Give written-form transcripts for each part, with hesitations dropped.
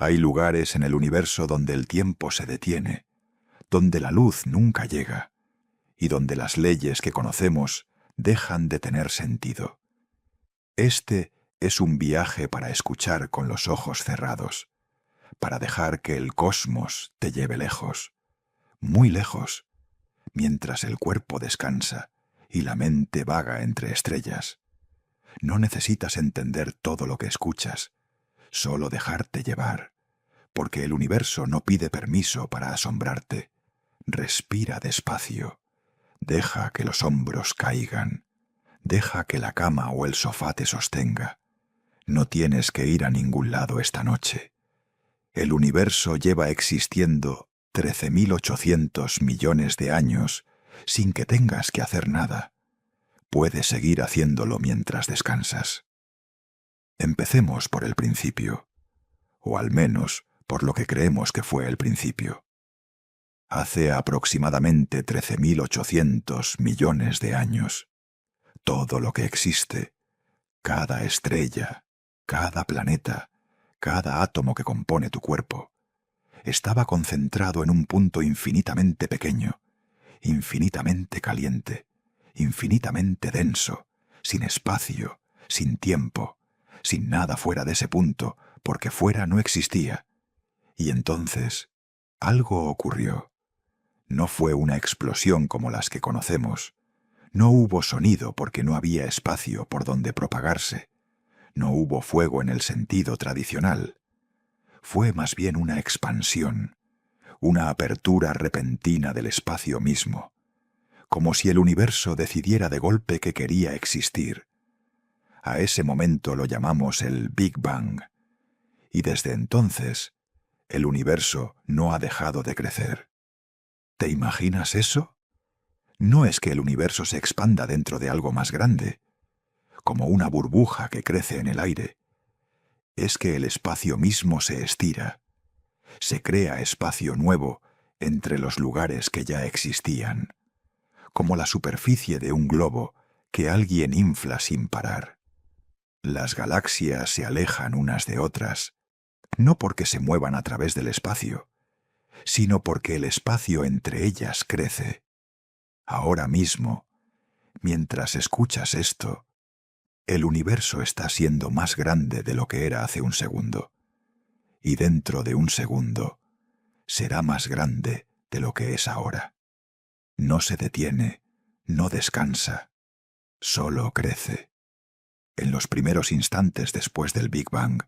Hay lugares en el universo donde el tiempo se detiene, donde la luz nunca llega y donde las leyes que conocemos dejan de tener sentido. Este es un viaje para escuchar con los ojos cerrados, para dejar que el cosmos te lleve lejos, muy lejos, mientras el cuerpo descansa y la mente vaga entre estrellas. No necesitas entender todo lo que escuchas, solo dejarte llevar, porque el universo no pide permiso para asombrarte. Respira despacio, deja que los hombros caigan, deja que la cama o el sofá te sostenga. No tienes que ir a ningún lado esta noche. El universo lleva existiendo 13.800 millones de años sin que tengas que hacer nada. Puedes seguir haciéndolo mientras descansas. Empecemos por el principio, o al menos por lo que creemos que fue el principio. Hace aproximadamente 13.800 millones de años, todo lo que existe, cada estrella, cada planeta, cada átomo que compone tu cuerpo, estaba concentrado en un punto infinitamente pequeño, infinitamente caliente, infinitamente denso, sin espacio, sin tiempo, sin nada fuera de ese punto, porque fuera no existía. Y entonces, algo ocurrió. No fue una explosión como las que conocemos. No hubo sonido porque no había espacio por donde propagarse. No hubo fuego en el sentido tradicional. Fue más bien una expansión, una apertura repentina del espacio mismo, como si el universo decidiera de golpe que quería existir. A ese momento lo llamamos el Big Bang, y desde entonces el universo no ha dejado de crecer. ¿Te imaginas eso? No es que el universo se expanda dentro de algo más grande, como una burbuja que crece en el aire. Es que el espacio mismo se estira. Se crea espacio nuevo entre los lugares que ya existían, como la superficie de un globo que alguien infla sin parar. Las galaxias se alejan unas de otras, no porque se muevan a través del espacio, sino porque el espacio entre ellas crece. Ahora mismo, mientras escuchas esto, el universo está siendo más grande de lo que era hace un segundo, y dentro de un segundo será más grande de lo que es ahora. No se detiene, no descansa, solo crece. En los primeros instantes después del Big Bang,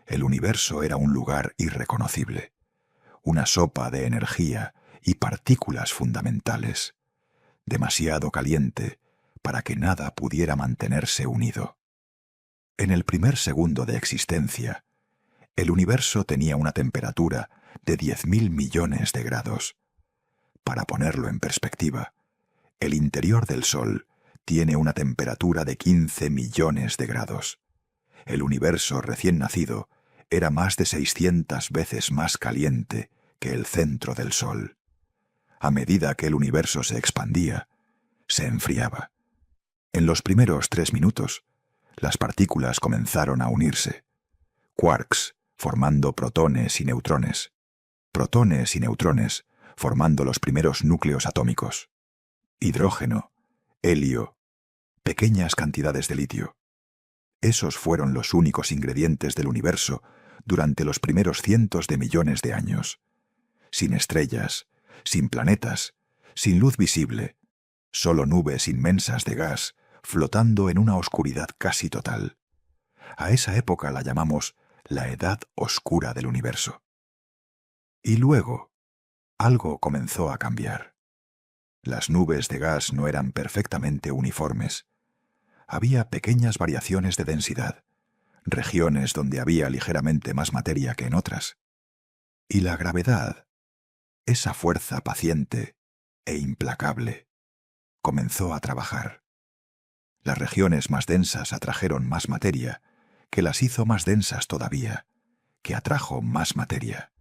el universo era un lugar irreconocible, una sopa de energía y partículas fundamentales, demasiado caliente para que nada pudiera mantenerse unido. En el primer segundo de existencia, el universo tenía una temperatura de 10.000 millones de grados. Para ponerlo en perspectiva, el interior del Sol tiene una temperatura de 15 millones de grados. El universo recién nacido era más de 600 veces más caliente que el centro del Sol. A medida que el universo se expandía, se enfriaba. En los primeros 3 minutos, las partículas comenzaron a unirse. Quarks, formando protones y neutrones formando los primeros núcleos atómicos. Hidrógeno, helio, pequeñas cantidades de litio. Esos fueron los únicos ingredientes del universo durante los primeros cientos de millones de años. Sin estrellas, sin planetas, sin luz visible, solo nubes inmensas de gas flotando en una oscuridad casi total. A esa época la llamamos la Edad Oscura del universo. Y luego, algo comenzó a cambiar. Las nubes de gas no eran perfectamente uniformes. Había pequeñas variaciones de densidad, regiones donde había ligeramente más materia que en otras. Y la gravedad, esa fuerza paciente e implacable, comenzó a trabajar. Las regiones más densas atrajeron más materia, que las hizo más densas todavía, que atrajo más materia,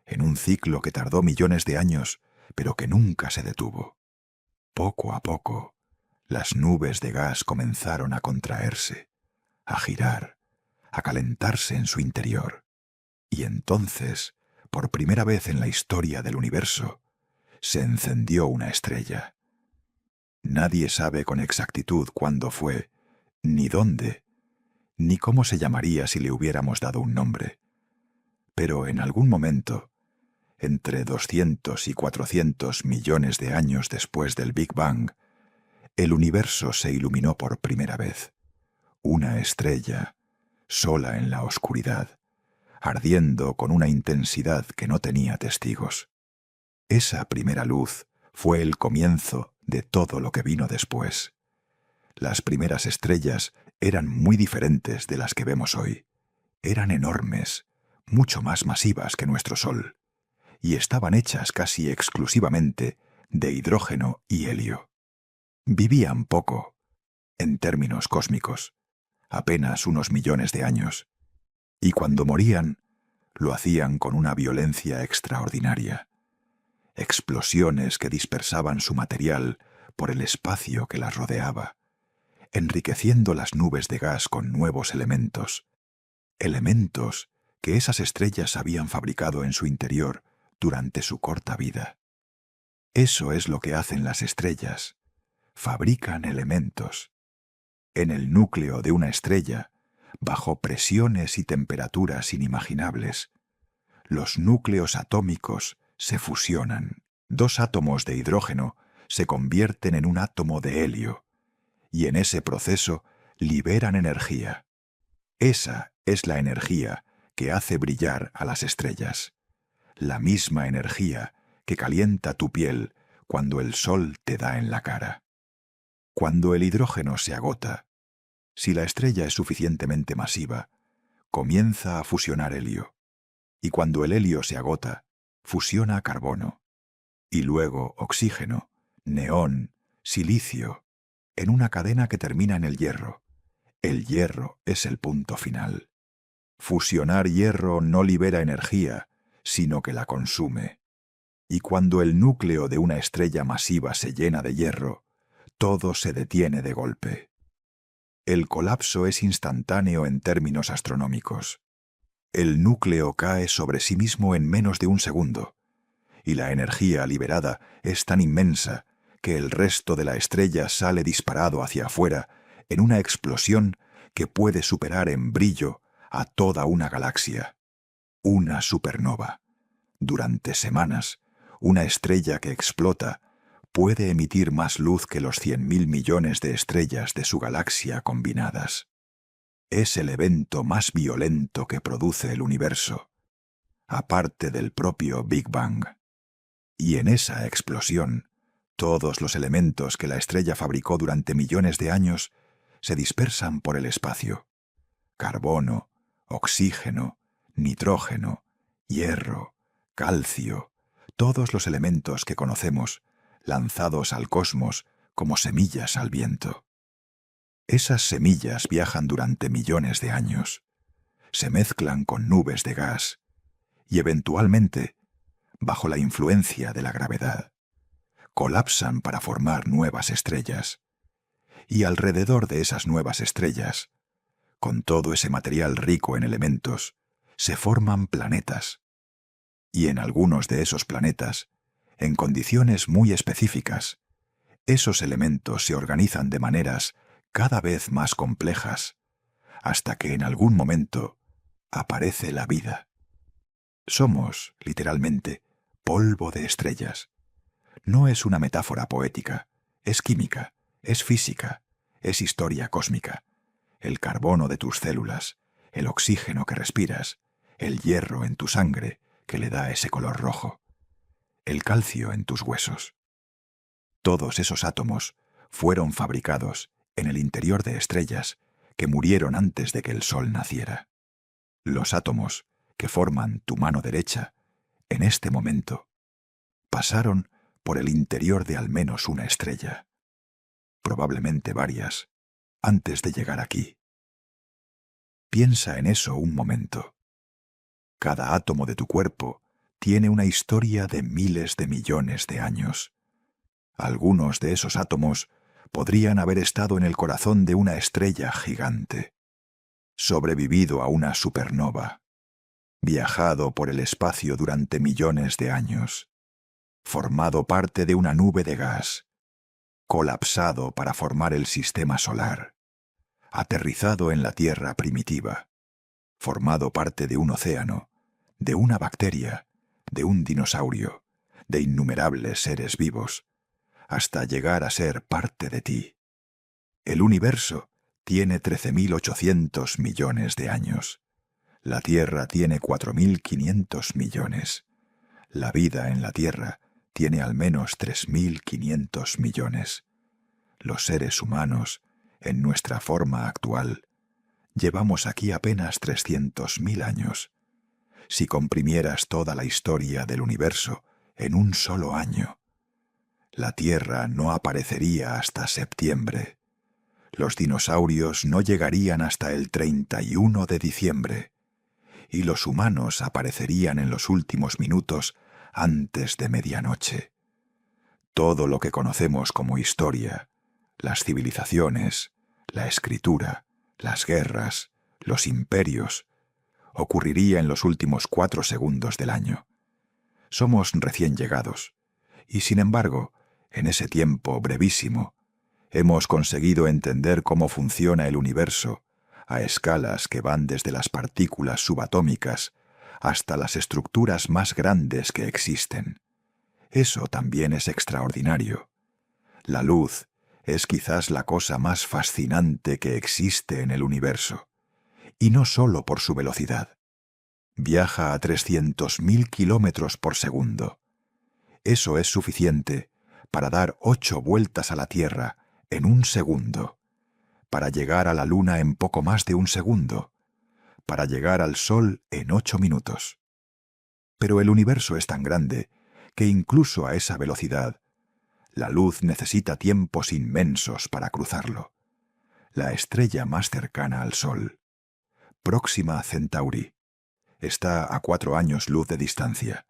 en un ciclo que tardó millones de años, pero que nunca se detuvo. Poco a poco, las nubes de gas comenzaron a contraerse, a girar, a calentarse en su interior. Y entonces, por primera vez en la historia del universo, se encendió una estrella. Nadie sabe con exactitud cuándo fue, ni dónde, ni cómo se llamaría si le hubiéramos dado un nombre. Pero en algún momento, entre 200 y 400 millones de años después del Big Bang, el universo se iluminó por primera vez. Una estrella, sola en la oscuridad, ardiendo con una intensidad que no tenía testigos. Esa primera luz fue el comienzo de todo lo que vino después. Las primeras estrellas eran muy diferentes de las que vemos hoy. Eran enormes, mucho más masivas que nuestro Sol, y estaban hechas casi exclusivamente de hidrógeno y helio. Vivían poco, en términos cósmicos, apenas unos millones de años, y cuando morían, lo hacían con una violencia extraordinaria. Explosiones que dispersaban su material por el espacio que las rodeaba, enriqueciendo las nubes de gas con nuevos elementos que esas estrellas habían fabricado en su interior durante su corta vida. Eso es lo que hacen las estrellas. Fabrican elementos. En el núcleo de una estrella, bajo presiones y temperaturas inimaginables, los núcleos atómicos se fusionan. 2 átomos de hidrógeno se convierten en un átomo de helio, y en ese proceso liberan energía. Esa es la energía que hace brillar a las estrellas. La misma energía que calienta tu piel cuando el sol te da en la cara. Cuando el hidrógeno se agota, si la estrella es suficientemente masiva, comienza a fusionar helio, y cuando el helio se agota, fusiona carbono, y luego oxígeno, neón, silicio, en una cadena que termina en el hierro. El hierro es el punto final. Fusionar hierro no libera energía, sino que la consume. Y cuando el núcleo de una estrella masiva se llena de hierro, todo se detiene de golpe. El colapso es instantáneo en términos astronómicos. El núcleo cae sobre sí mismo en menos de un segundo, y la energía liberada es tan inmensa que el resto de la estrella sale disparado hacia afuera en una explosión que puede superar en brillo a toda una galaxia. Una supernova. Durante semanas, una estrella que explota puede emitir más luz que los 100.000 millones de estrellas de su galaxia combinadas. Es el evento más violento que produce el universo, aparte del propio Big Bang. Y en esa explosión, todos los elementos que la estrella fabricó durante millones de años se dispersan por el espacio. Carbono, oxígeno, nitrógeno, hierro, calcio, todos los elementos que conocemos, lanzados al cosmos como semillas al viento. Esas semillas viajan durante millones de años, se mezclan con nubes de gas y eventualmente, bajo la influencia de la gravedad, colapsan para formar nuevas estrellas. Y alrededor de esas nuevas estrellas, con todo ese material rico en elementos, se forman planetas. Y en algunos de esos planetas, en condiciones muy específicas, esos elementos se organizan de maneras cada vez más complejas, hasta que en algún momento aparece la vida. Somos, literalmente, polvo de estrellas. No es una metáfora poética, es química, es física, es historia cósmica. El carbono de tus células, el oxígeno que respiras, el hierro en tu sangre que le da ese color rojo, el calcio en tus huesos. Todos esos átomos fueron fabricados en el interior de estrellas que murieron antes de que el Sol naciera. Los átomos que forman tu mano derecha, en este momento, pasaron por el interior de al menos una estrella, probablemente varias, antes de llegar aquí. Piensa en eso un momento. Cada átomo de tu cuerpo tiene una historia de miles de millones de años. Algunos de esos átomos podrían haber estado en el corazón de una estrella gigante, sobrevivido a una supernova, viajado por el espacio durante millones de años, formado parte de una nube de gas, colapsado para formar el sistema solar, aterrizado en la Tierra primitiva, formado parte de un océano, de una bacteria, de un dinosaurio, de innumerables seres vivos, hasta llegar a ser parte de ti. El universo tiene 13.800 millones de años. La Tierra tiene 4.500 millones. La vida en la Tierra tiene al menos 3.500 millones. Los seres humanos, en nuestra forma actual, llevamos aquí apenas 300.000 años. Si comprimieras toda la historia del universo en un solo año, la Tierra no aparecería hasta septiembre. Los dinosaurios no llegarían hasta el 31 de diciembre. Y los humanos aparecerían en los últimos minutos antes de medianoche. Todo lo que conocemos como historia, las civilizaciones, la escritura, las guerras, los imperios, ocurriría en los últimos 4 segundos del año. Somos recién llegados, y sin embargo, en ese tiempo brevísimo, hemos conseguido entender cómo funciona el universo a escalas que van desde las partículas subatómicas hasta las estructuras más grandes que existen. Eso también es extraordinario. La luz es quizás la cosa más fascinante que existe en el universo, y no solo por su velocidad. Viaja a 300.000 kilómetros por segundo. Eso es suficiente para dar 8 vueltas a la Tierra en un segundo, para llegar a la Luna en poco más de un segundo, para llegar al Sol en 8 minutos. Pero el universo es tan grande que incluso a esa velocidad, la luz necesita tiempos inmensos para cruzarlo. La estrella más cercana al Sol, Próxima Centauri, está a 4 años luz de distancia.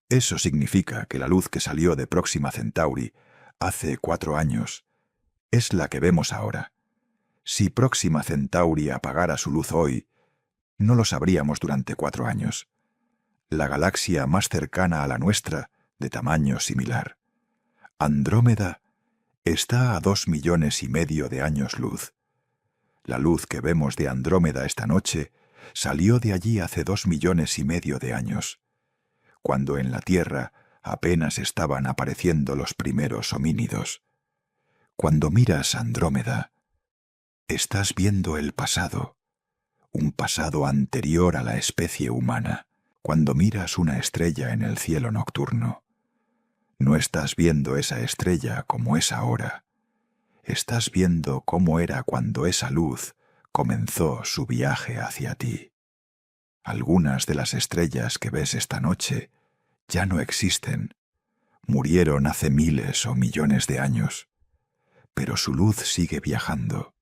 Eso significa que la luz que salió de Próxima Centauri hace 4 años es la que vemos ahora. Si Próxima Centauri apagara su luz hoy, no lo sabríamos durante 4 años. La galaxia más cercana a la nuestra, de tamaño similar, Andrómeda, está a 2,5 millones de años luz. La luz que vemos de Andrómeda esta noche salió de allí hace 2,5 millones de años, cuando en la Tierra apenas estaban apareciendo los primeros homínidos. Cuando miras Andrómeda, estás viendo el pasado, un pasado anterior a la especie humana. Cuando miras una estrella en el cielo nocturno, no estás viendo esa estrella como es ahora. Estás viendo cómo era cuando esa luz comenzó su viaje hacia ti. Algunas de las estrellas que ves esta noche ya no existen. Murieron hace miles o millones de años. Pero su luz sigue viajando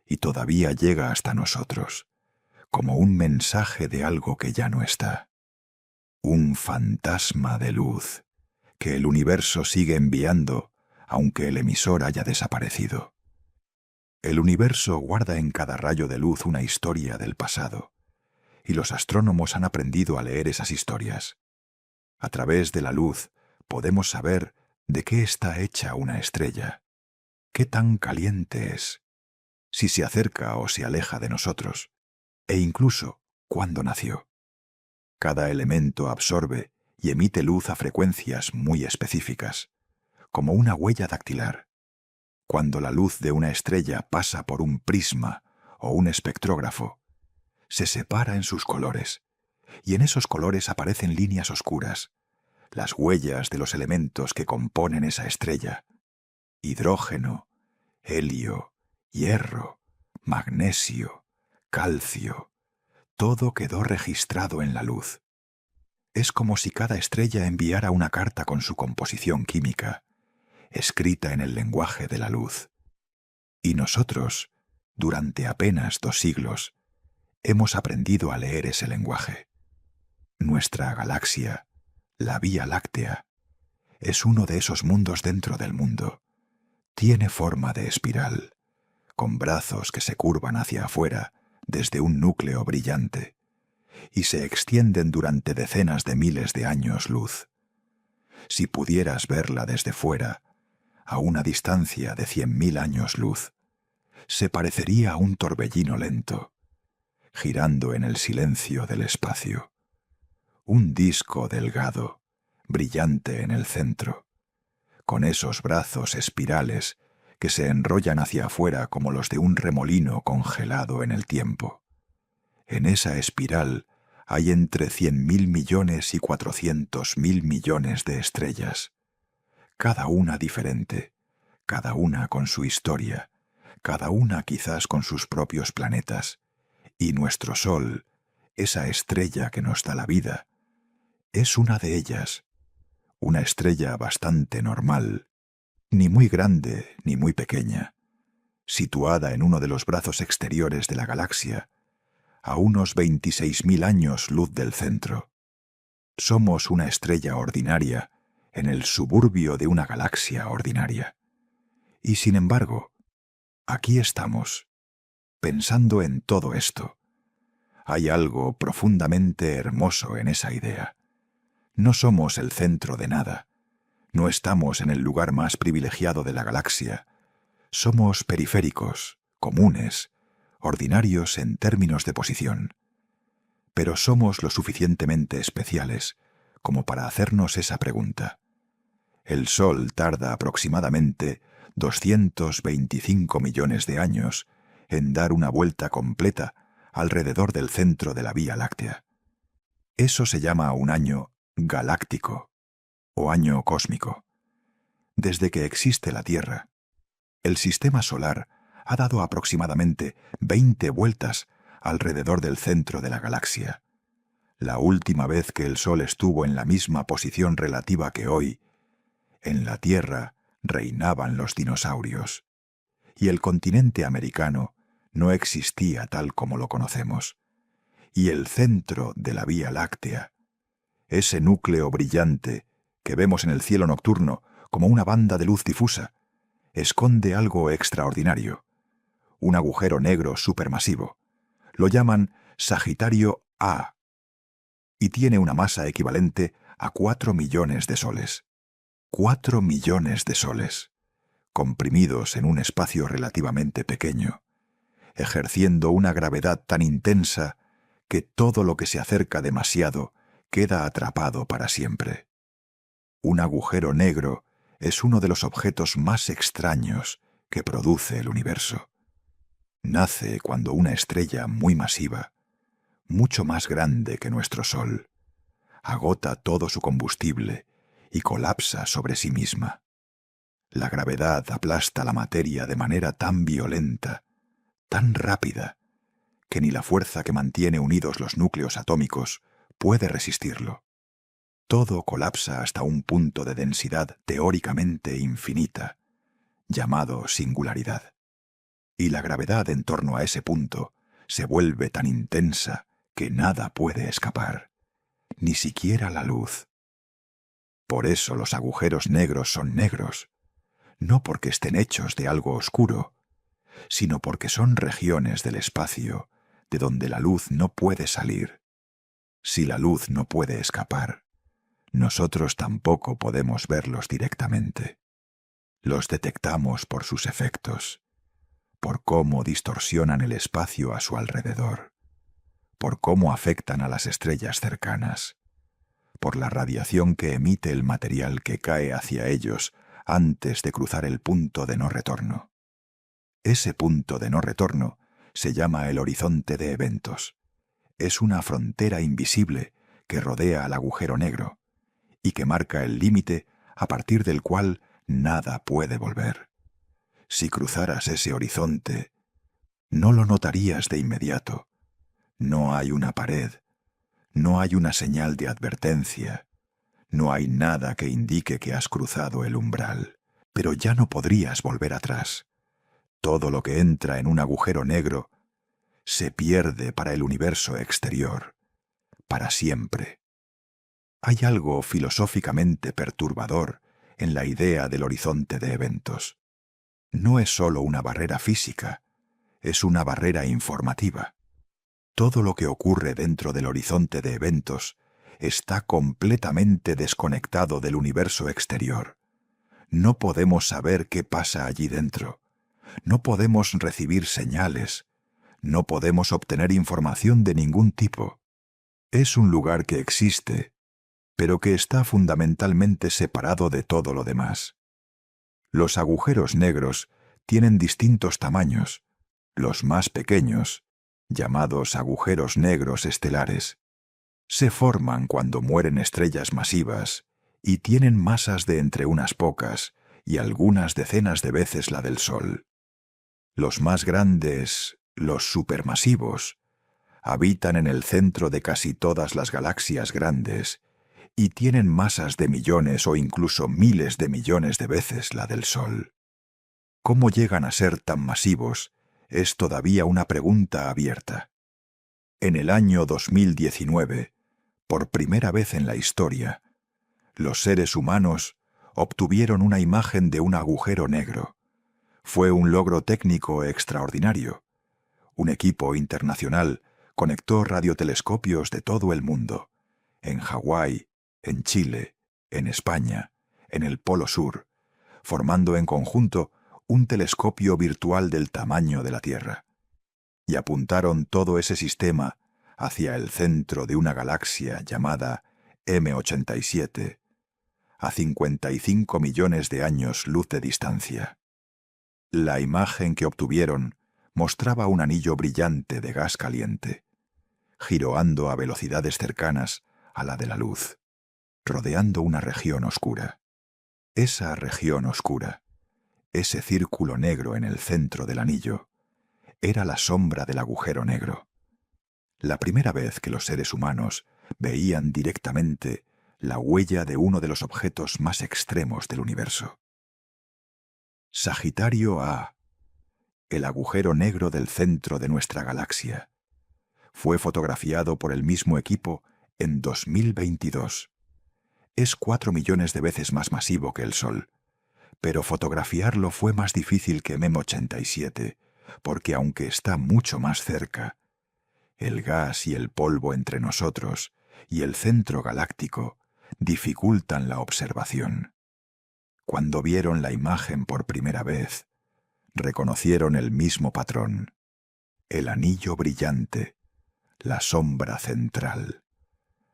y todavía llega hasta nosotros, como un mensaje de algo que ya no está. Un fantasma de luz que el universo sigue enviando aunque el emisor haya desaparecido. El universo guarda en cada rayo de luz una historia del pasado, y los astrónomos han aprendido a leer esas historias. A través de la luz podemos saber de qué está hecha una estrella, qué tan caliente es, si se acerca o se aleja de nosotros, e incluso cuándo nació. Cada elemento absorbe y emite luz a frecuencias muy específicas, como una huella dactilar. Cuando la luz de una estrella pasa por un prisma o un espectrógrafo, se separa en sus colores, y en esos colores aparecen líneas oscuras, las huellas de los elementos que componen esa estrella: hidrógeno, helio, hierro, magnesio, calcio. Todo quedó registrado en la luz. Es como si cada estrella enviara una carta con su composición química, escrita en el lenguaje de la luz. Y nosotros, durante apenas 2 siglos, hemos aprendido a leer ese lenguaje. Nuestra galaxia, la Vía Láctea, es uno de esos mundos dentro del mundo. Tiene forma de espiral, con brazos que se curvan hacia afuera desde un núcleo brillante, y se extienden durante decenas de miles de años luz. Si pudieras verla desde fuera, a una distancia de 100.000 años luz, se parecería a un torbellino lento, girando en el silencio del espacio. Un disco delgado, brillante en el centro, con esos brazos espirales que se enrollan hacia afuera como los de un remolino congelado en el tiempo. En esa espiral hay entre 100.000 millones y 400.000 millones de estrellas, cada una diferente, cada una con su historia, cada una quizás con sus propios planetas, y nuestro Sol, esa estrella que nos da la vida, es una de ellas, una estrella bastante normal, ni muy grande ni muy pequeña, situada en uno de los brazos exteriores de la galaxia, a unos 26.000 años luz del centro. Somos una estrella ordinaria en el suburbio de una galaxia ordinaria. Y sin embargo, aquí estamos, pensando en todo esto. Hay algo profundamente hermoso en esa idea. No somos el centro de nada. No estamos en el lugar más privilegiado de la galaxia. Somos periféricos, comunes, ordinarios en términos de posición. Pero somos lo suficientemente especiales como para hacernos esa pregunta. El Sol tarda aproximadamente 225 millones de años en dar una vuelta completa alrededor del centro de la Vía Láctea. Eso se llama un año galáctico o año cósmico. Desde que existe la Tierra, el sistema solar ha dado aproximadamente 20 vueltas alrededor del centro de la galaxia. La última vez que el Sol estuvo en la misma posición relativa que hoy, en la Tierra reinaban los dinosaurios, y el continente americano no existía tal como lo conocemos. Y el centro de la Vía Láctea, ese núcleo brillante que vemos en el cielo nocturno como una banda de luz difusa, esconde algo extraordinario, un agujero negro supermasivo. Lo llaman Sagitario A, y tiene una masa equivalente a 4 millones de soles. 4 millones de soles, comprimidos en un espacio relativamente pequeño, ejerciendo una gravedad tan intensa que todo lo que se acerca demasiado queda atrapado para siempre. Un agujero negro es uno de los objetos más extraños que produce el universo. Nace cuando una estrella muy masiva, mucho más grande que nuestro Sol, agota todo su combustible y colapsa sobre sí misma. La gravedad aplasta la materia de manera tan violenta, tan rápida, que ni la fuerza que mantiene unidos los núcleos atómicos puede resistirlo. Todo colapsa hasta un punto de densidad teóricamente infinita, llamado singularidad. Y la gravedad en torno a ese punto se vuelve tan intensa que nada puede escapar, ni siquiera la luz. Por eso los agujeros negros son negros, no porque estén hechos de algo oscuro, sino porque son regiones del espacio de donde la luz no puede salir. Si la luz no puede escapar, nosotros tampoco podemos verlos directamente. Los detectamos por sus efectos, por cómo distorsionan el espacio a su alrededor, por cómo afectan a las estrellas cercanas, por la radiación que emite el material que cae hacia ellos antes de cruzar el punto de no retorno. Ese punto de no retorno se llama el horizonte de eventos. Es una frontera invisible que rodea al agujero negro y que marca el límite a partir del cual nada puede volver. Si cruzaras ese horizonte, no lo notarías de inmediato. No hay una pared, no hay una señal de advertencia, no hay nada que indique que has cruzado el umbral, pero ya no podrías volver atrás. Todo lo que entra en un agujero negro se pierde para el universo exterior, para siempre. Hay algo filosóficamente perturbador en la idea del horizonte de eventos. No es sólo una barrera física, es una barrera informativa. Todo lo que ocurre dentro del horizonte de eventos está completamente desconectado del universo exterior. No podemos saber qué pasa allí dentro. No podemos recibir señales. No podemos obtener información de ningún tipo. Es un lugar que existe, pero que está fundamentalmente separado de todo lo demás. Los agujeros negros tienen distintos tamaños. Los más pequeños, llamados agujeros negros estelares, se forman cuando mueren estrellas masivas y tienen masas de entre unas pocas y algunas decenas de veces la del Sol. Los más grandes, los supermasivos, habitan en el centro de casi todas las galaxias grandes y tienen masas de millones o incluso miles de millones de veces la del Sol. ¿Cómo llegan a ser tan masivos? Es todavía una pregunta abierta. En el año 2019, por primera vez en la historia, los seres humanos obtuvieron una imagen de un agujero negro. Fue un logro técnico extraordinario. Un equipo internacional conectó radiotelescopios de todo el mundo, en Hawái, en Chile, en España, en el Polo Sur, formando en conjunto un telescopio virtual del tamaño de la Tierra, y apuntaron todo ese sistema hacia el centro de una galaxia llamada M87, a 55 millones de años luz de distancia. La imagen que obtuvieron mostraba un anillo brillante de gas caliente, giroando a velocidades cercanas a la de la luz, rodeando una región oscura. Esa región oscura, ese círculo negro en el centro del anillo, era la sombra del agujero negro. La primera vez que los seres humanos veían directamente la huella de uno de los objetos más extremos del universo. Sagitario A, el agujero negro del centro de nuestra galaxia, fue fotografiado por el mismo equipo en 2022. Es 4 millones de veces más masivo que el Sol, pero fotografiarlo fue más difícil que M87, porque aunque está mucho más cerca, el gas y el polvo entre nosotros y el centro galáctico dificultan la observación. Cuando vieron la imagen por primera vez, reconocieron el mismo patrón: el anillo brillante, la sombra central,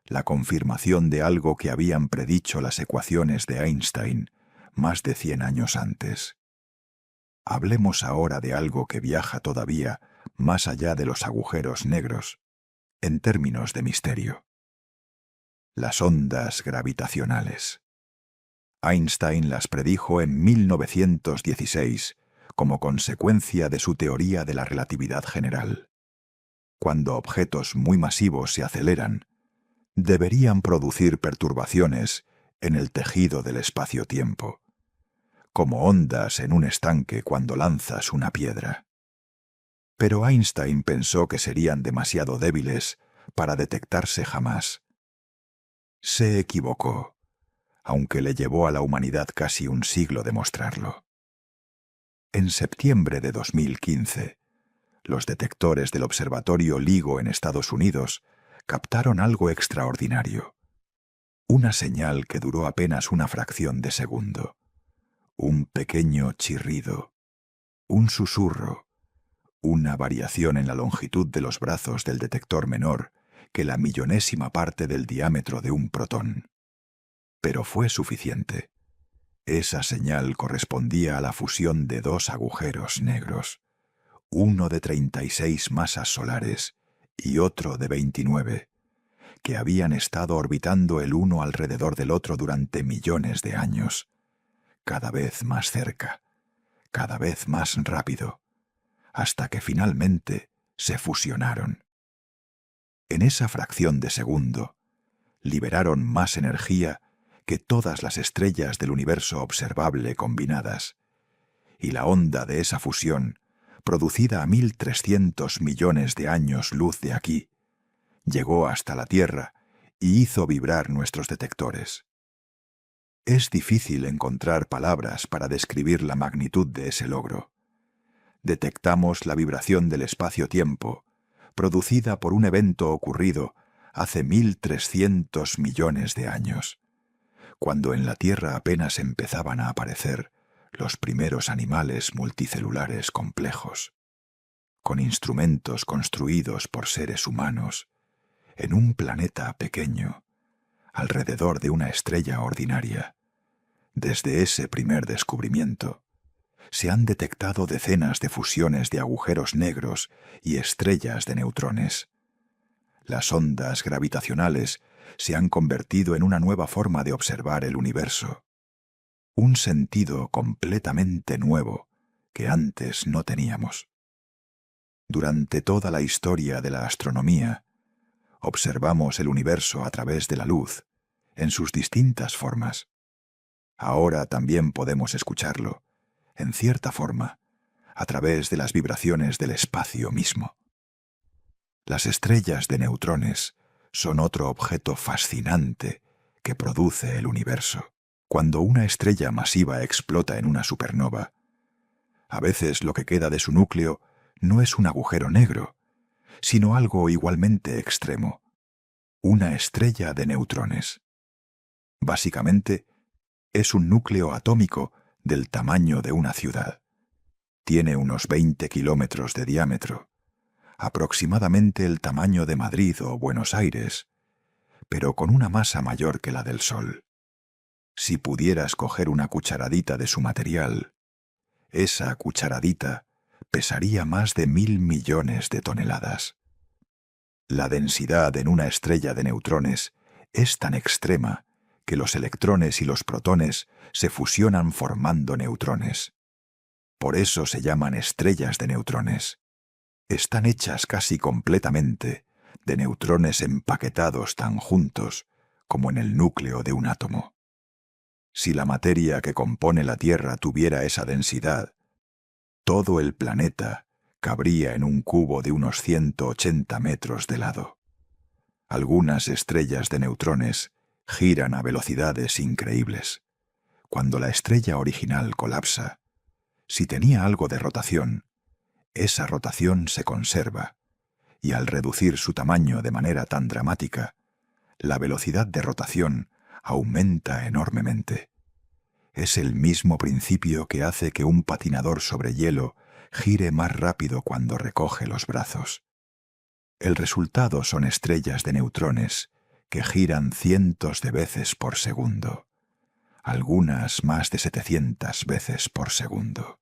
la confirmación de algo que habían predicho las ecuaciones de Einstein más de 100 años antes. Hablemos ahora de algo que viaja todavía más allá de los agujeros negros, en términos de misterio: las ondas gravitacionales. Einstein las predijo en 1916 como consecuencia de su teoría de la relatividad general. Cuando objetos muy masivos se aceleran, deberían producir perturbaciones en el tejido del espacio-tiempo, como ondas en un estanque cuando lanzas una piedra. Pero Einstein pensó que serían demasiado débiles para detectarse jamás. Se equivocó, aunque le llevó a la humanidad casi un siglo demostrarlo. En septiembre de 2015, los detectores del Observatorio LIGO en Estados Unidos captaron algo extraordinario. Una señal que duró apenas una fracción de segundo. Un pequeño chirrido, un susurro, una variación en la longitud de los brazos del detector menor que la millonésima parte del diámetro de un protón. Pero fue suficiente. Esa señal correspondía a la fusión de dos agujeros negros, uno de 36 masas solares y otro de 29, que habían estado orbitando el uno alrededor del otro durante millones de años, cada vez más cerca, cada vez más rápido, hasta que finalmente se fusionaron. En esa fracción de segundo, liberaron más energía que todas las estrellas del universo observable combinadas, y la onda de esa fusión, producida a 1.300 millones de años luz de aquí, llegó hasta la Tierra y hizo vibrar nuestros detectores. Es difícil encontrar palabras para describir la magnitud de ese logro. Detectamos la vibración del espacio-tiempo, producida por un evento ocurrido hace 1.300 millones de años, cuando en la Tierra apenas empezaban a aparecer los primeros animales multicelulares complejos, con instrumentos construidos por seres humanos, en un planeta pequeño, alrededor de una estrella ordinaria. Desde ese primer descubrimiento, se han detectado decenas de fusiones de agujeros negros y estrellas de neutrones. Las ondas gravitacionales se han convertido en una nueva forma de observar el universo, un sentido completamente nuevo que antes no teníamos. Durante toda la historia de la astronomía, observamos el universo a través de la luz, en sus distintas formas. Ahora también podemos escucharlo, en cierta forma, a través de las vibraciones del espacio mismo. Las estrellas de neutrones son otro objeto fascinante que produce el universo. Cuando una estrella masiva explota en una supernova, a veces lo que queda de su núcleo no es un agujero negro, sino algo igualmente extremo, una estrella de neutrones. Básicamente, es un núcleo atómico del tamaño de una ciudad. Tiene unos 20 kilómetros de diámetro, aproximadamente el tamaño de Madrid o Buenos Aires, pero con una masa mayor que la del Sol. Si pudieras coger una cucharadita de su material, esa cucharadita pesaría más de 1.000 millones de toneladas. La densidad en una estrella de neutrones es tan extrema que los electrones y los protones se fusionan formando neutrones. Por eso se llaman estrellas de neutrones. Están hechas casi completamente de neutrones empaquetados tan juntos como en el núcleo de un átomo. Si la materia que compone la Tierra tuviera esa densidad, todo el planeta cabría en un cubo de unos 180 metros de lado. Algunas estrellas de neutrones giran a velocidades increíbles. Cuando la estrella original colapsa, si tenía algo de rotación, esa rotación se conserva, y al reducir su tamaño de manera tan dramática, la velocidad de rotación aumenta enormemente. Es el mismo principio que hace que un patinador sobre hielo gire más rápido cuando recoge los brazos. El resultado son estrellas de neutrones que giran cientos de veces por segundo, algunas más de 700 veces por segundo.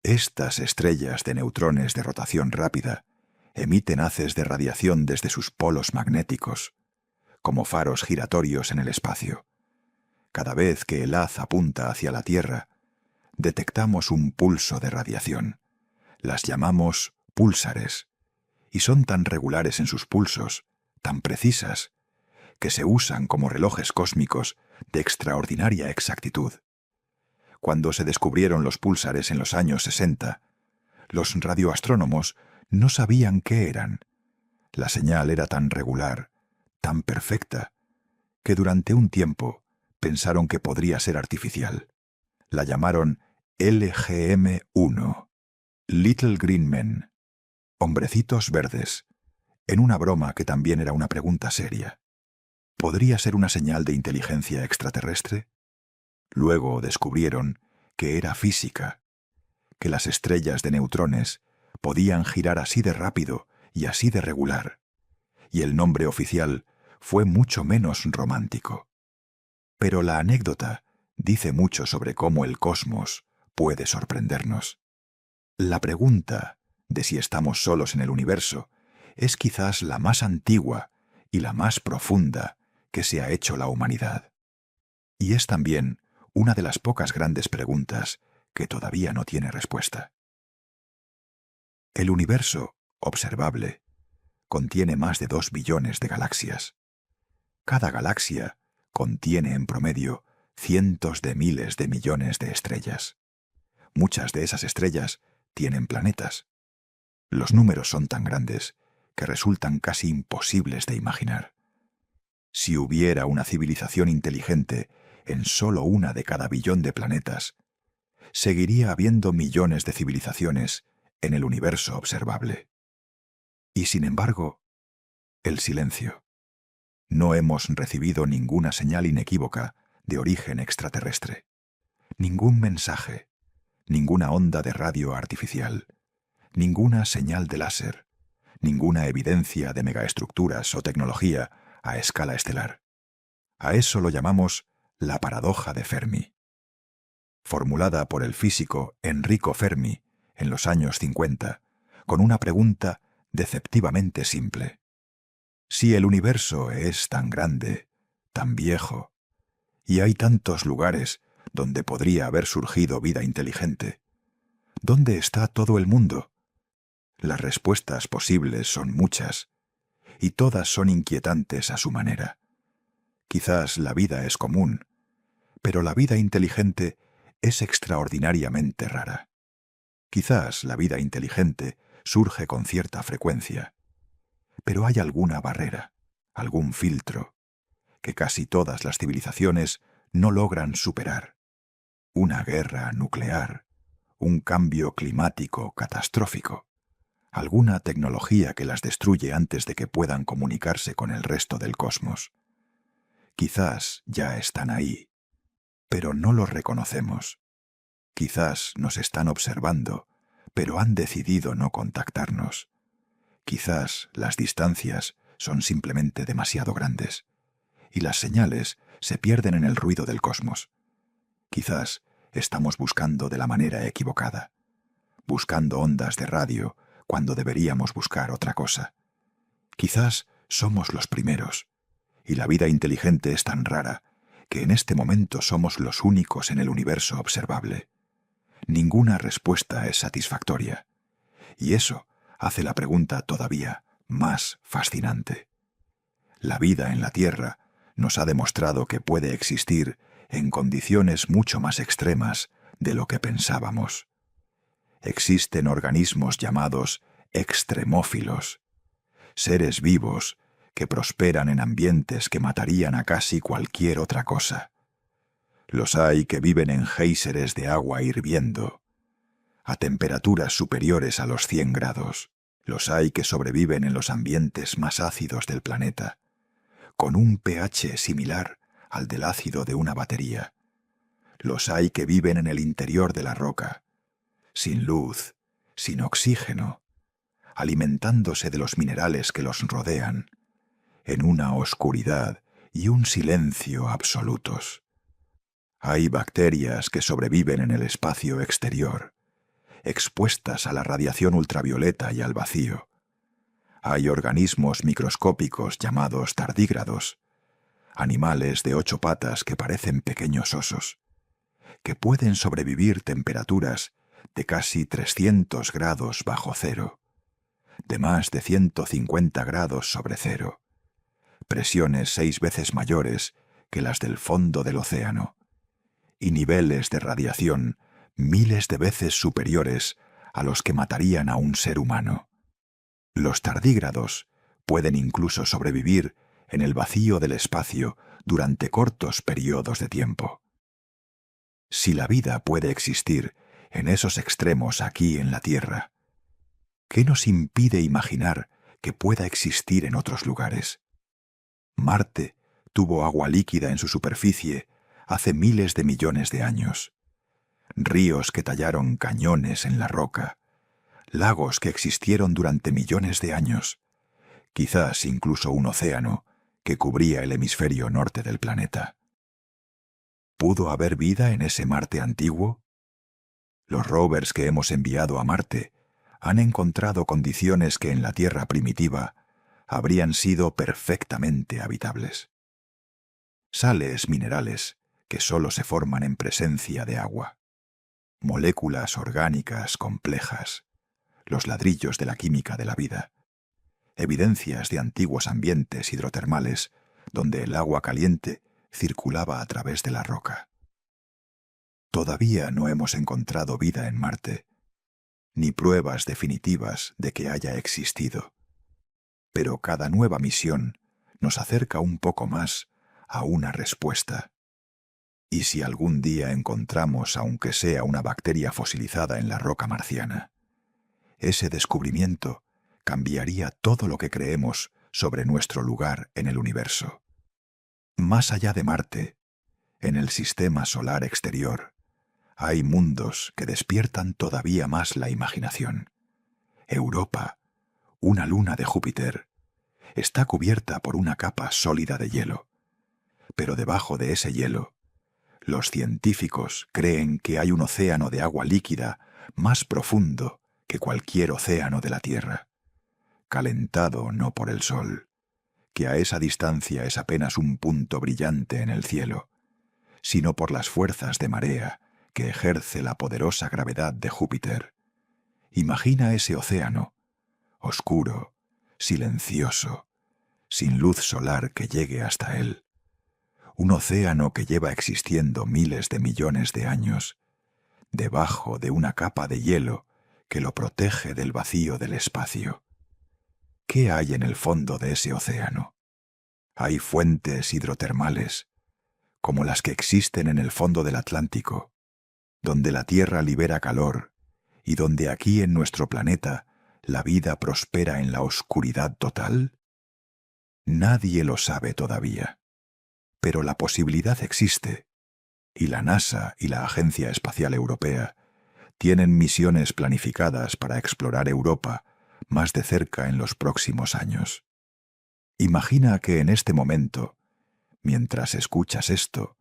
Estas estrellas de neutrones de rotación rápida emiten haces de radiación desde sus polos magnéticos, como faros giratorios en el espacio. Cada vez que el haz apunta hacia la Tierra, detectamos un pulso de radiación. Las llamamos púlsares, y son tan regulares en sus pulsos, tan precisas, que se usan como relojes cósmicos de extraordinaria exactitud. Cuando se descubrieron los púlsares en los años 60, los radioastrónomos no sabían qué eran. La señal era tan regular, tan perfecta, que durante un tiempo pensaron que podría ser artificial. La llamaron LGM-1, Little Green Men, hombrecitos verdes, en una broma que también era una pregunta seria. ¿Podría ser una señal de inteligencia extraterrestre? Luego descubrieron que era física, que las estrellas de neutrones podían girar así de rápido y así de regular, y el nombre oficial fue mucho menos romántico. Pero la anécdota dice mucho sobre cómo el cosmos puede sorprendernos. La pregunta de si estamos solos en el universo es quizás la más antigua y la más profunda que se ha hecho la humanidad. Y es también una de las pocas grandes preguntas que todavía no tiene respuesta. El universo, observable, contiene más de 2 billones de galaxias. Cada galaxia contiene en promedio cientos de miles de millones de estrellas. Muchas de esas estrellas tienen planetas. Los números son tan grandes que resultan casi imposibles de imaginar. Si hubiera una civilización inteligente en solo una de cada billón de planetas, seguiría habiendo millones de civilizaciones en el universo observable. Y sin embargo, el silencio. No hemos recibido ninguna señal inequívoca de origen extraterrestre. Ningún mensaje, ninguna onda de radio artificial, ninguna señal de láser, ninguna evidencia de megaestructuras o tecnología a escala estelar. A eso lo llamamos la paradoja de Fermi. Formulada por el físico Enrico Fermi en los años 50, con una pregunta deceptivamente simple. Si el universo es tan grande, tan viejo, y hay tantos lugares donde podría haber surgido vida inteligente, ¿dónde está todo el mundo? Las respuestas posibles son muchas, y todas son inquietantes a su manera. Quizás la vida es común, pero la vida inteligente es extraordinariamente rara. Quizás la vida inteligente surge con cierta frecuencia, pero hay alguna barrera, algún filtro, que casi todas las civilizaciones no logran superar. Una guerra nuclear, un cambio climático catastrófico, alguna tecnología que las destruye antes de que puedan comunicarse con el resto del cosmos. Quizás ya están ahí, pero no los reconocemos. Quizás nos están observando, pero han decidido no contactarnos. Quizás las distancias son simplemente demasiado grandes, y las señales se pierden en el ruido del cosmos. Quizás estamos buscando de la manera equivocada, buscando ondas de radio cuando deberíamos buscar otra cosa. Quizás somos los primeros, y la vida inteligente es tan rara que en este momento somos los únicos en el universo observable. Ninguna respuesta es satisfactoria, y eso hace la pregunta todavía más fascinante. La vida en la Tierra nos ha demostrado que puede existir en condiciones mucho más extremas de lo que pensábamos. Existen organismos llamados extremófilos, seres vivos que prosperan en ambientes que matarían a casi cualquier otra cosa. Los hay que viven en géiseres de agua hirviendo, a temperaturas superiores a los 100 grados. Los hay que sobreviven en los ambientes más ácidos del planeta, con un pH similar al del ácido de una batería. Los hay que viven en el interior de la roca, sin luz, sin oxígeno, alimentándose de los minerales que los rodean, en una oscuridad y un silencio absolutos. Hay bacterias que sobreviven en el espacio exterior, expuestas a la radiación ultravioleta y al vacío. Hay organismos microscópicos llamados tardígrados, animales de 8 patas que parecen pequeños osos, que pueden sobrevivir temperaturas de casi 300 grados bajo cero, de más de 150 grados sobre cero, presiones 6 veces mayores que las del fondo del océano, y niveles de radiación miles de veces superiores a los que matarían a un ser humano. Los tardígrados pueden incluso sobrevivir en el vacío del espacio durante cortos periodos de tiempo. Si la vida puede existir en esos extremos aquí en la Tierra, ¿qué nos impide imaginar que pueda existir en otros lugares? Marte tuvo agua líquida en su superficie hace miles de millones de años. Ríos que tallaron cañones en la roca, lagos que existieron durante millones de años, quizás incluso un océano que cubría el hemisferio norte del planeta. ¿Pudo haber vida en ese Marte antiguo? Los rovers que hemos enviado a Marte han encontrado condiciones que en la Tierra primitiva habrían sido perfectamente habitables. Sales minerales que solo se forman en presencia de agua. Moléculas orgánicas complejas, los ladrillos de la química de la vida, evidencias de antiguos ambientes hidrotermales donde el agua caliente circulaba a través de la roca. Todavía no hemos encontrado vida en Marte, ni pruebas definitivas de que haya existido, pero cada nueva misión nos acerca un poco más a una respuesta. ¿Y si algún día encontramos, aunque sea una bacteria fosilizada en la roca marciana? Ese descubrimiento cambiaría todo lo que creemos sobre nuestro lugar en el universo. Más allá de Marte, en el sistema solar exterior, hay mundos que despiertan todavía más la imaginación. Europa, una luna de Júpiter, está cubierta por una capa sólida de hielo. Pero debajo de ese hielo, los científicos creen que hay un océano de agua líquida más profundo que cualquier océano de la Tierra, calentado no por el Sol, que a esa distancia es apenas un punto brillante en el cielo, sino por las fuerzas de marea que ejerce la poderosa gravedad de Júpiter. Imagina ese océano, oscuro, silencioso, sin luz solar que llegue hasta él. Un océano que lleva existiendo miles de millones de años, debajo de una capa de hielo que lo protege del vacío del espacio. ¿Qué hay en el fondo de ese océano? Hay fuentes hidrotermales, como las que existen en el fondo del Atlántico, donde la Tierra libera calor y donde aquí en nuestro planeta la vida prospera en la oscuridad total. Nadie lo sabe todavía, pero la posibilidad existe, y la NASA y la Agencia Espacial Europea tienen misiones planificadas para explorar Europa más de cerca en los próximos años. Imagina que en este momento, mientras escuchas esto,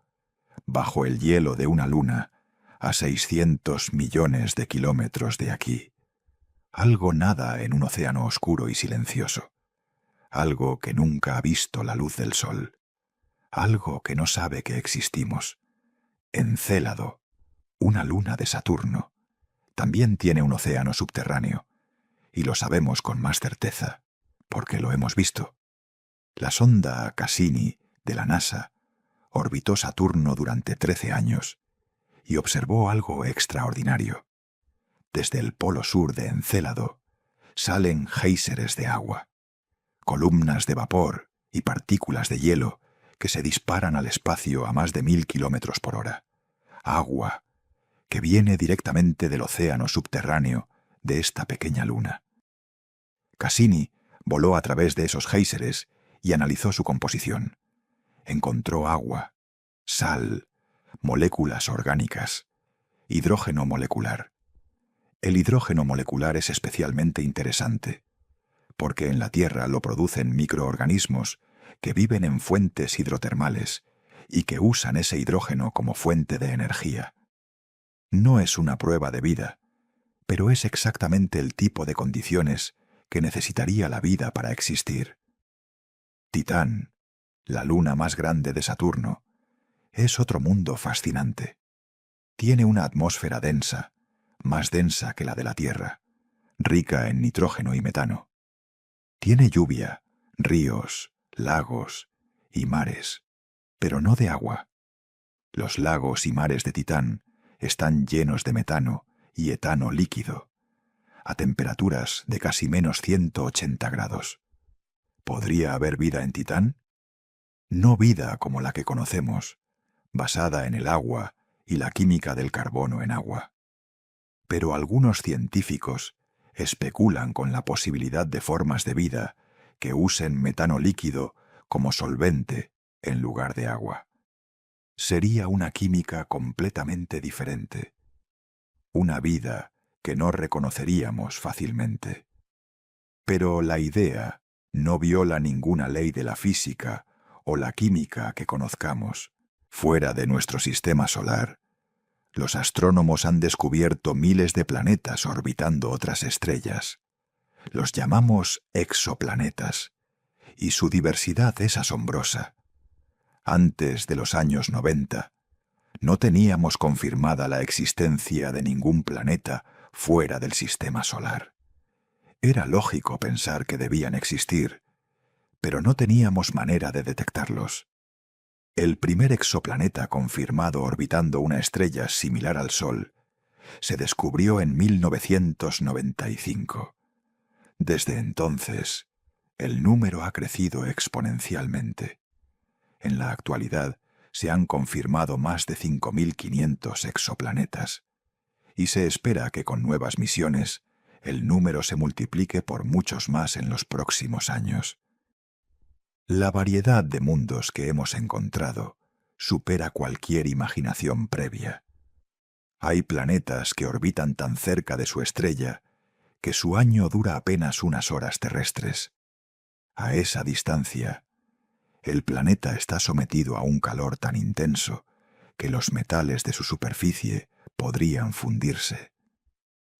bajo el hielo de una luna, a 600 millones de kilómetros de aquí, algo nada en un océano oscuro y silencioso, algo que nunca ha visto la luz del sol, algo que no sabe que existimos. Encélado, una luna de Saturno, también tiene un océano subterráneo, y lo sabemos con más certeza, porque lo hemos visto. La sonda Cassini de la NASA orbitó Saturno durante 13 años y observó algo extraordinario. Desde el polo sur de Encélado salen géiseres de agua, columnas de vapor y partículas de hielo que se disparan al espacio a más de 1000 kilómetros por hora. Agua que viene directamente del océano subterráneo de esta pequeña luna. Cassini voló a través de esos géiseres y analizó su composición. Encontró agua, sal, moléculas orgánicas, hidrógeno molecular. El hidrógeno molecular es especialmente interesante, porque en la Tierra lo producen microorganismos que viven en fuentes hidrotermales y que usan ese hidrógeno como fuente de energía. No es una prueba de vida, pero es exactamente el tipo de condiciones que necesitaría la vida para existir. Titán, la luna más grande de Saturno, es otro mundo fascinante. Tiene una atmósfera densa, más densa que la de la Tierra, rica en nitrógeno y metano. Tiene lluvia, ríos, lagos y mares, pero no de agua. Los lagos y mares de Titán están llenos de metano y etano líquido, a temperaturas de casi menos 180 grados. ¿Podría haber vida en Titán? No vida como la que conocemos, basada en el agua y la química del carbono en agua. Pero algunos científicos especulan con la posibilidad de formas de vida que usen metano líquido como solvente en lugar de agua. Sería una química completamente diferente, una vida que no reconoceríamos fácilmente. Pero la idea no viola ninguna ley de la física o la química que conozcamos. Fuera de nuestro sistema solar, los astrónomos han descubierto miles de planetas orbitando otras estrellas. Los llamamos exoplanetas, y su diversidad es asombrosa. Antes de los años 90, no teníamos confirmada la existencia de ningún planeta fuera del sistema solar. Era lógico pensar que debían existir, pero no teníamos manera de detectarlos. El primer exoplaneta confirmado orbitando una estrella similar al Sol se descubrió en 1995. Desde entonces, el número ha crecido exponencialmente. En la actualidad, se han confirmado más de 5.500 exoplanetas, y se espera que con nuevas misiones el número se multiplique por muchos más en los próximos años. La variedad de mundos que hemos encontrado supera cualquier imaginación previa. Hay planetas que orbitan tan cerca de su estrella que su año dura apenas unas horas terrestres. A esa distancia, el planeta está sometido a un calor tan intenso que los metales de su superficie podrían fundirse.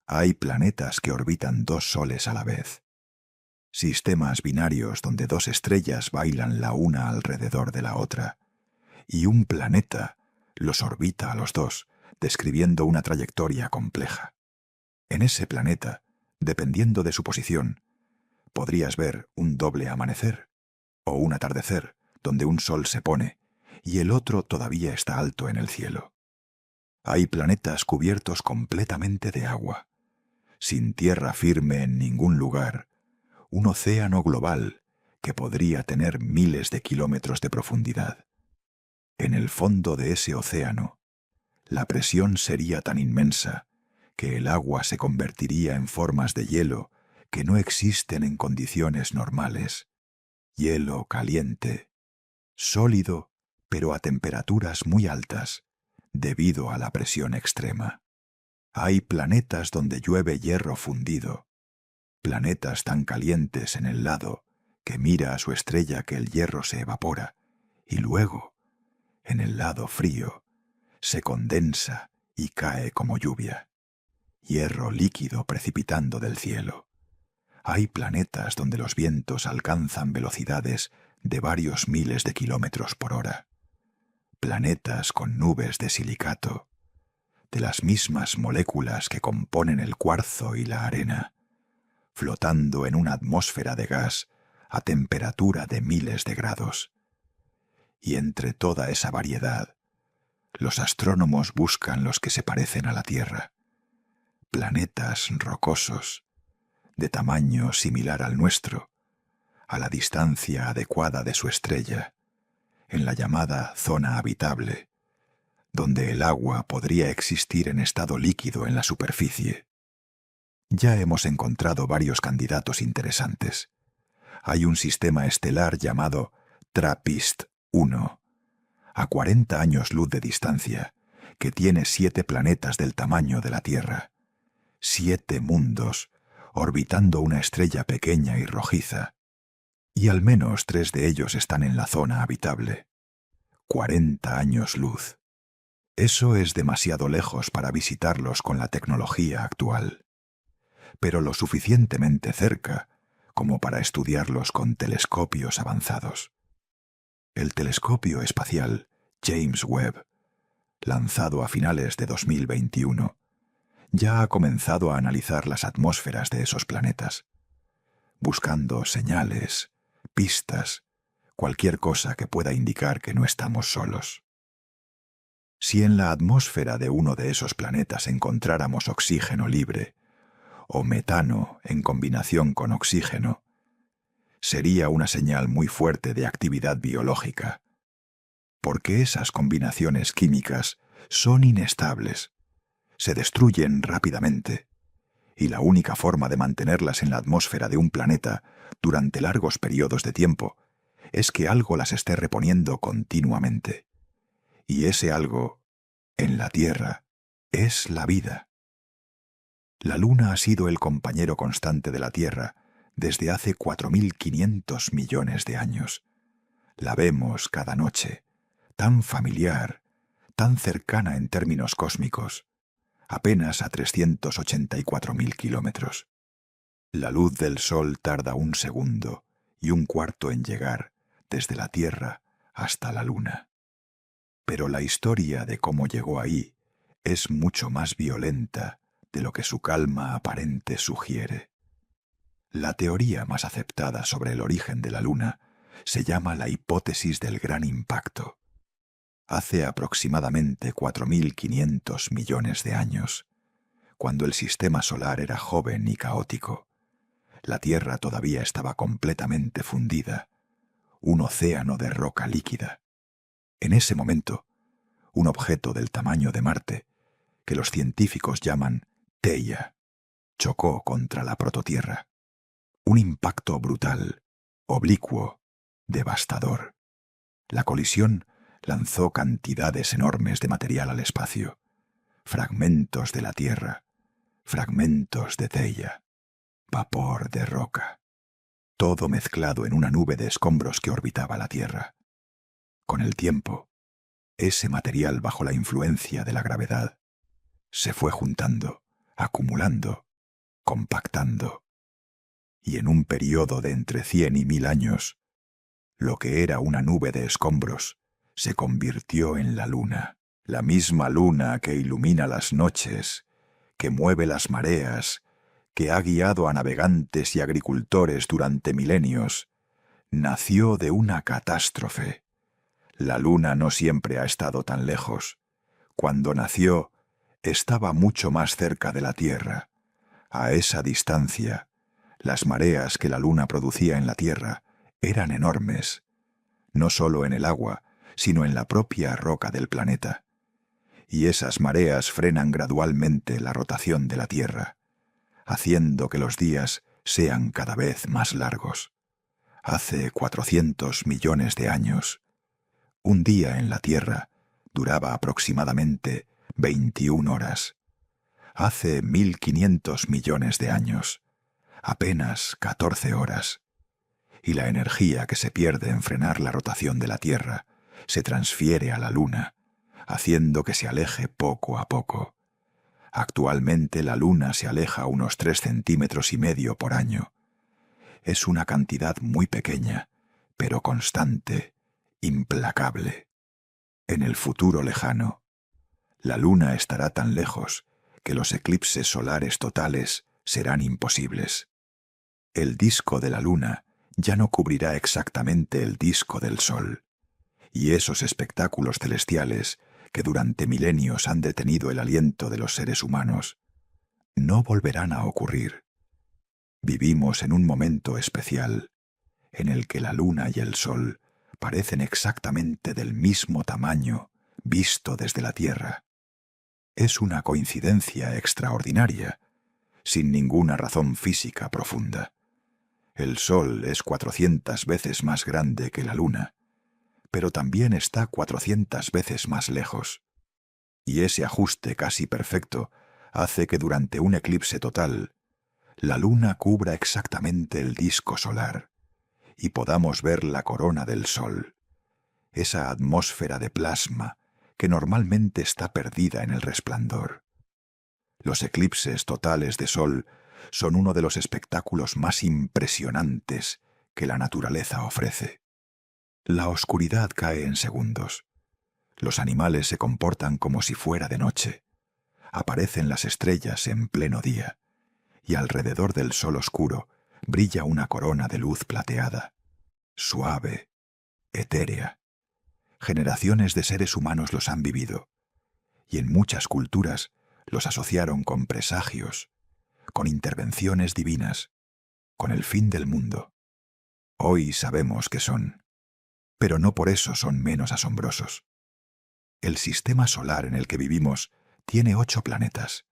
Hay planetas que orbitan 2 soles a la vez. Sistemas binarios donde 2 estrellas bailan la una alrededor de la otra, y un planeta los orbita a los 2, describiendo una trayectoria compleja. En ese planeta, dependiendo de su posición, podrías ver un doble amanecer o un atardecer donde un sol se pone y el otro todavía está alto en el cielo. Hay planetas cubiertos completamente de agua, sin tierra firme en ningún lugar, un océano global que podría tener miles de kilómetros de profundidad. En el fondo de ese océano, la presión sería tan inmensa que el agua se convertiría en formas de hielo que no existen en condiciones normales. Hielo caliente, sólido, pero a temperaturas muy altas, debido a la presión extrema. Hay planetas donde llueve hierro fundido, planetas tan calientes en el lado que mira a su estrella que el hierro se evapora, y luego, en el lado frío, se condensa y cae como lluvia. Hierro líquido precipitando del cielo. Hay planetas donde los vientos alcanzan velocidades de varios miles de kilómetros por hora. Planetas con nubes de silicato, de las mismas moléculas que componen el cuarzo y la arena, flotando en una atmósfera de gas a temperatura de miles de grados. Y entre toda esa variedad, los astrónomos buscan los que se parecen a la Tierra. Planetas rocosos, de tamaño similar al nuestro, a la distancia adecuada de su estrella, en la llamada zona habitable, donde el agua podría existir en estado líquido en la superficie. Ya hemos encontrado varios candidatos interesantes. Hay un sistema estelar llamado TRAPPIST-1, a 40 años luz de distancia, que tiene 7 planetas del tamaño de la Tierra. 7 mundos, orbitando una estrella pequeña y rojiza, y al menos 3 de ellos están en la zona habitable. 40 años luz. Eso es demasiado lejos para visitarlos con la tecnología actual, pero lo suficientemente cerca como para estudiarlos con telescopios avanzados. El telescopio espacial James Webb, lanzado a finales de 2021, ya ha comenzado a analizar las atmósferas de esos planetas, buscando señales, pistas, cualquier cosa que pueda indicar que no estamos solos. Si en la atmósfera de uno de esos planetas encontráramos oxígeno libre, o metano en combinación con oxígeno, sería una señal muy fuerte de actividad biológica, porque esas combinaciones químicas son inestables, se destruyen rápidamente, y la única forma de mantenerlas en la atmósfera de un planeta durante largos periodos de tiempo es que algo las esté reponiendo continuamente. Y ese algo, en la Tierra, es la vida. La Luna ha sido el compañero constante de la Tierra desde hace 4.500 millones de años. La vemos cada noche, tan familiar, tan cercana en términos cósmicos, apenas a 384.000 kilómetros. La luz del Sol tarda 1 segundo y 1/4 en llegar desde la Tierra hasta la Luna. Pero la historia de cómo llegó ahí es mucho más violenta de lo que su calma aparente sugiere. La teoría más aceptada sobre el origen de la Luna se llama la hipótesis del gran impacto. Hace aproximadamente 4.500 millones de años, cuando el sistema solar era joven y caótico, la Tierra todavía estaba completamente fundida, un océano de roca líquida. En ese momento, un objeto del tamaño de Marte, que los científicos llaman Theia, chocó contra la prototierra. Un impacto brutal, oblicuo, devastador. La colisión lanzó cantidades enormes de material al espacio, fragmentos de la Tierra, fragmentos de teia, vapor de roca, todo mezclado en una nube de escombros que orbitaba la Tierra. Con el tiempo, ese material bajo la influencia de la gravedad se fue juntando, acumulando, compactando, y en un periodo de entre 100 y 1000 años, lo que era una nube de escombros se convirtió en la luna, la misma luna que ilumina las noches, que mueve las mareas, que ha guiado a navegantes y agricultores durante milenios, nació de una catástrofe. La luna no siempre ha estado tan lejos. Cuando nació, estaba mucho más cerca de la Tierra. A esa distancia, las mareas que la luna producía en la Tierra eran enormes, no solo en el agua, sino en la propia roca del planeta. Y esas mareas frenan gradualmente la rotación de la Tierra, haciendo que los días sean cada vez más largos. Hace 400 millones de años, un día en la Tierra duraba aproximadamente 21 horas. Hace 1500 millones de años, apenas 14 horas. Y la energía que se pierde en frenar la rotación de la Tierra se transfiere a la Luna, haciendo que se aleje poco a poco. Actualmente la Luna se aleja unos 3,5 centímetros por año. Es una cantidad muy pequeña, pero constante, implacable. En el futuro lejano, la Luna estará tan lejos que los eclipses solares totales serán imposibles. El disco de la Luna ya no cubrirá exactamente el disco del Sol, y esos espectáculos celestiales que durante milenios han detenido el aliento de los seres humanos no volverán a ocurrir. Vivimos en un momento especial, en el que la Luna y el Sol parecen exactamente del mismo tamaño visto desde la Tierra. Es una coincidencia extraordinaria, sin ninguna razón física profunda. El Sol es 400 veces más grande que la Luna, pero también está 400 veces más lejos. Y ese ajuste casi perfecto hace que durante un eclipse total, la Luna cubra exactamente el disco solar y podamos ver la corona del Sol, esa atmósfera de plasma que normalmente está perdida en el resplandor. Los eclipses totales de Sol son uno de los espectáculos más impresionantes que la naturaleza ofrece. La oscuridad cae en segundos. Los animales se comportan como si fuera de noche. Aparecen las estrellas en pleno día, y alrededor del Sol oscuro brilla una corona de luz plateada, suave, etérea. Generaciones de seres humanos los han vivido, y en muchas culturas los asociaron con presagios, con intervenciones divinas, con el fin del mundo. Hoy sabemos qué son, pero no por eso son menos asombrosos. El sistema solar en el que vivimos tiene 8 planetas,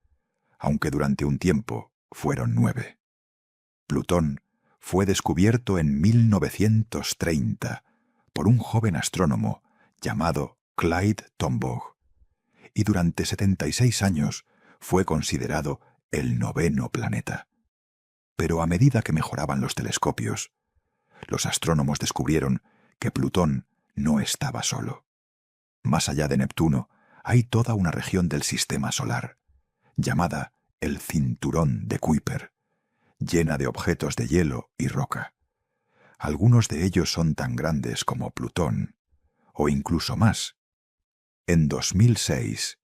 aunque durante un tiempo fueron 9. Plutón fue descubierto en 1930 por un joven astrónomo llamado Clyde Tombaugh, y durante 76 años fue considerado el 9º planeta. Pero a medida que mejoraban los telescopios, los astrónomos descubrieron que Plutón no estaba solo. Más allá de Neptuno hay toda una región del sistema solar, llamada el Cinturón de Kuiper, llena de objetos de hielo y roca. Algunos de ellos son tan grandes como Plutón, o incluso más. En 2006,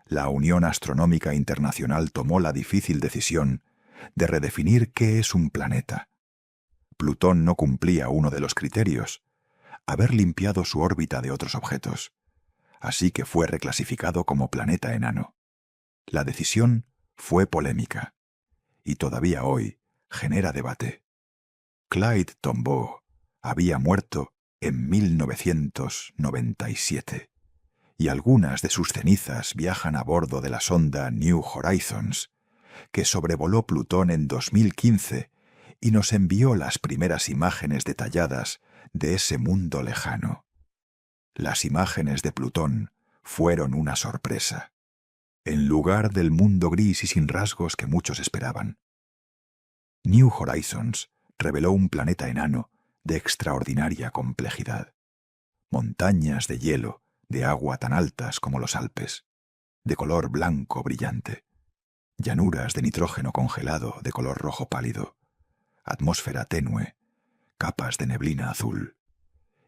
la Unión Astronómica Internacional tomó la difícil decisión de redefinir qué es un planeta. Plutón no cumplía uno de los criterios, haber limpiado su órbita de otros objetos, así que fue reclasificado como planeta enano. La decisión fue polémica, y todavía hoy genera debate. Clyde Tombaugh había muerto en 1997, y algunas de sus cenizas viajan a bordo de la sonda New Horizons, que sobrevoló Plutón en 2015 y nos envió las primeras imágenes detalladas de ese mundo lejano. Las imágenes de Plutón fueron una sorpresa, en lugar del mundo gris y sin rasgos que muchos esperaban. New Horizons reveló un planeta enano de extraordinaria complejidad. Montañas de hielo, de agua tan altas como los Alpes, de color blanco brillante. Llanuras de nitrógeno congelado de color rojo pálido. Atmósfera tenue, capas de neblina azul.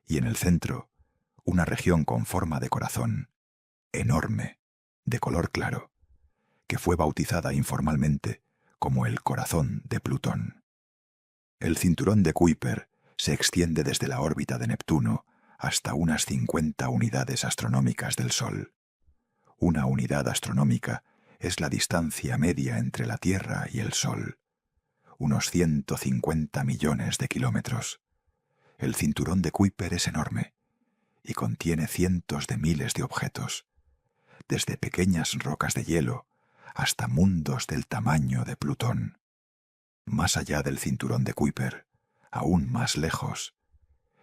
Y en el centro, una región con forma de corazón, enorme, de color claro, que fue bautizada informalmente como el corazón de Plutón. El cinturón de Kuiper se extiende desde la órbita de Neptuno hasta unas 50 unidades astronómicas del Sol. Una unidad astronómica es la distancia media entre la Tierra y el Sol, unos 150 millones de kilómetros. El cinturón de Kuiper es enorme y contiene cientos de miles de objetos, desde pequeñas rocas de hielo hasta mundos del tamaño de Plutón. Más allá del cinturón de Kuiper, aún más lejos,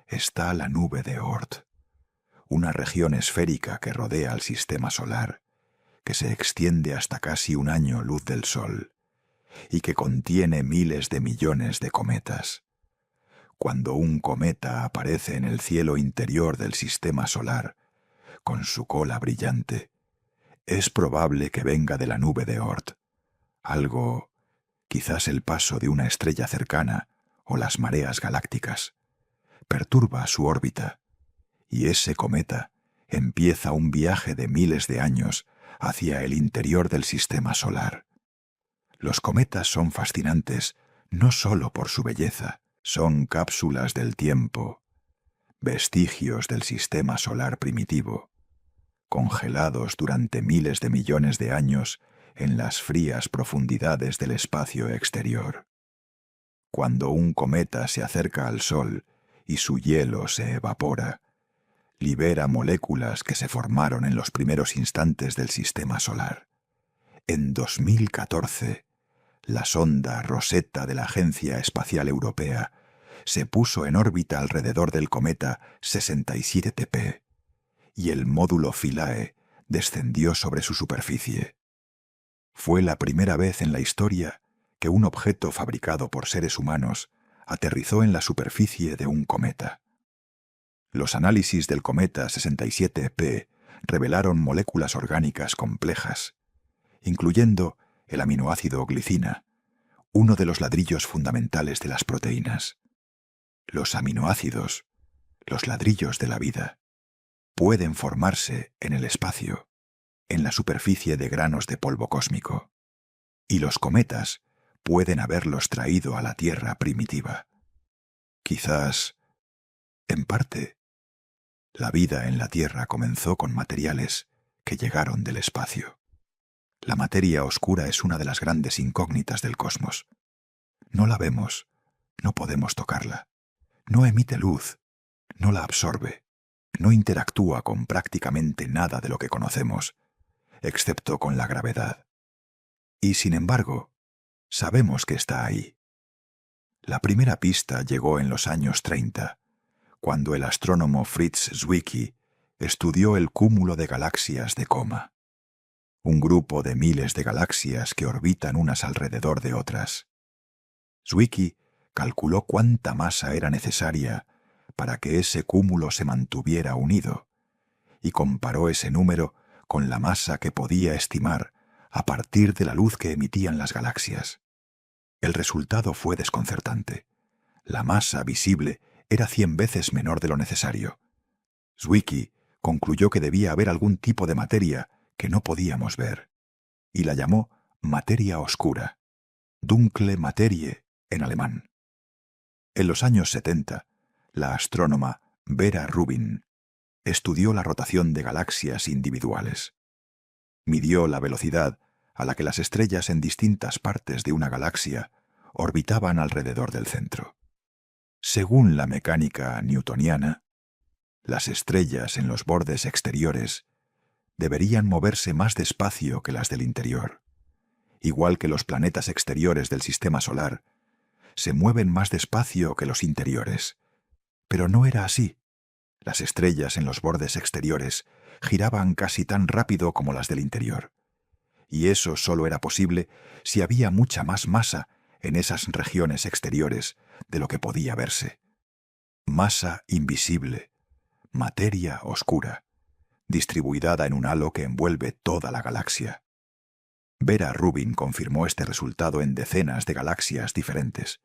está la nube de Oort, una región esférica que rodea al sistema solar, que se extiende hasta casi un año luz del Sol y que contiene miles de millones de cometas. Cuando un cometa aparece en el cielo interior del sistema solar, con su cola brillante, es probable que venga de la nube de Oort, algo, quizás el paso de una estrella cercana o las mareas galácticas. Perturba su órbita, y ese cometa empieza un viaje de miles de años hacia el interior del sistema solar. Los cometas son fascinantes no solo por su belleza, son cápsulas del tiempo, vestigios del sistema solar primitivo, congelados durante miles de millones de años en las frías profundidades del espacio exterior. Cuando un cometa se acerca al Sol y su hielo se evapora, libera moléculas que se formaron en los primeros instantes del sistema solar. En 2014, la sonda Rosetta de la Agencia Espacial Europea se puso en órbita alrededor del cometa 67P y el módulo Philae descendió sobre su superficie. Fue la primera vez en la historia que un objeto fabricado por seres humanos aterrizó en la superficie de un cometa. Los análisis del cometa 67P revelaron moléculas orgánicas complejas, incluyendo el aminoácido glicina, uno de los ladrillos fundamentales de las proteínas. Los aminoácidos, los ladrillos de la vida, pueden formarse en el espacio, en la superficie de granos de polvo cósmico, y los cometas pueden haberlos traído a la Tierra primitiva. Quizás, en parte, la vida en la Tierra comenzó con materiales que llegaron del espacio. La materia oscura es una de las grandes incógnitas del cosmos. No la vemos, no podemos tocarla. No emite luz, no la absorbe, no interactúa con prácticamente nada de lo que conocemos, excepto con la gravedad. Y sin embargo, sabemos que está ahí. La primera pista llegó en los años 30, cuando el astrónomo Fritz Zwicky estudió el cúmulo de galaxias de Coma, un grupo de miles de galaxias que orbitan unas alrededor de otras. Zwicky calculó cuánta masa era necesaria para que ese cúmulo se mantuviera unido, y comparó ese número con la masa que podía estimar a partir de la luz que emitían las galaxias. El resultado fue desconcertante. La masa visible era 100 veces menor de lo necesario. Zwicky concluyó que debía haber algún tipo de materia que no podíamos ver, y la llamó materia oscura, dunkle Materie en alemán. En los años 70, la astrónoma Vera Rubin estudió la rotación de galaxias individuales. Midió la velocidad a la que las estrellas en distintas partes de una galaxia orbitaban alrededor del centro. Según la mecánica newtoniana, las estrellas en los bordes exteriores deberían moverse más despacio que las del interior, igual que los planetas exteriores del sistema solar, se mueven más despacio que los interiores. Pero no era así. Las estrellas en los bordes exteriores giraban casi tan rápido como las del interior. Y eso solo era posible si había mucha más masa en esas regiones exteriores de lo que podía verse. Masa invisible, materia oscura, distribuida en un halo que envuelve toda la galaxia. Vera Rubin confirmó este resultado en decenas de galaxias diferentes.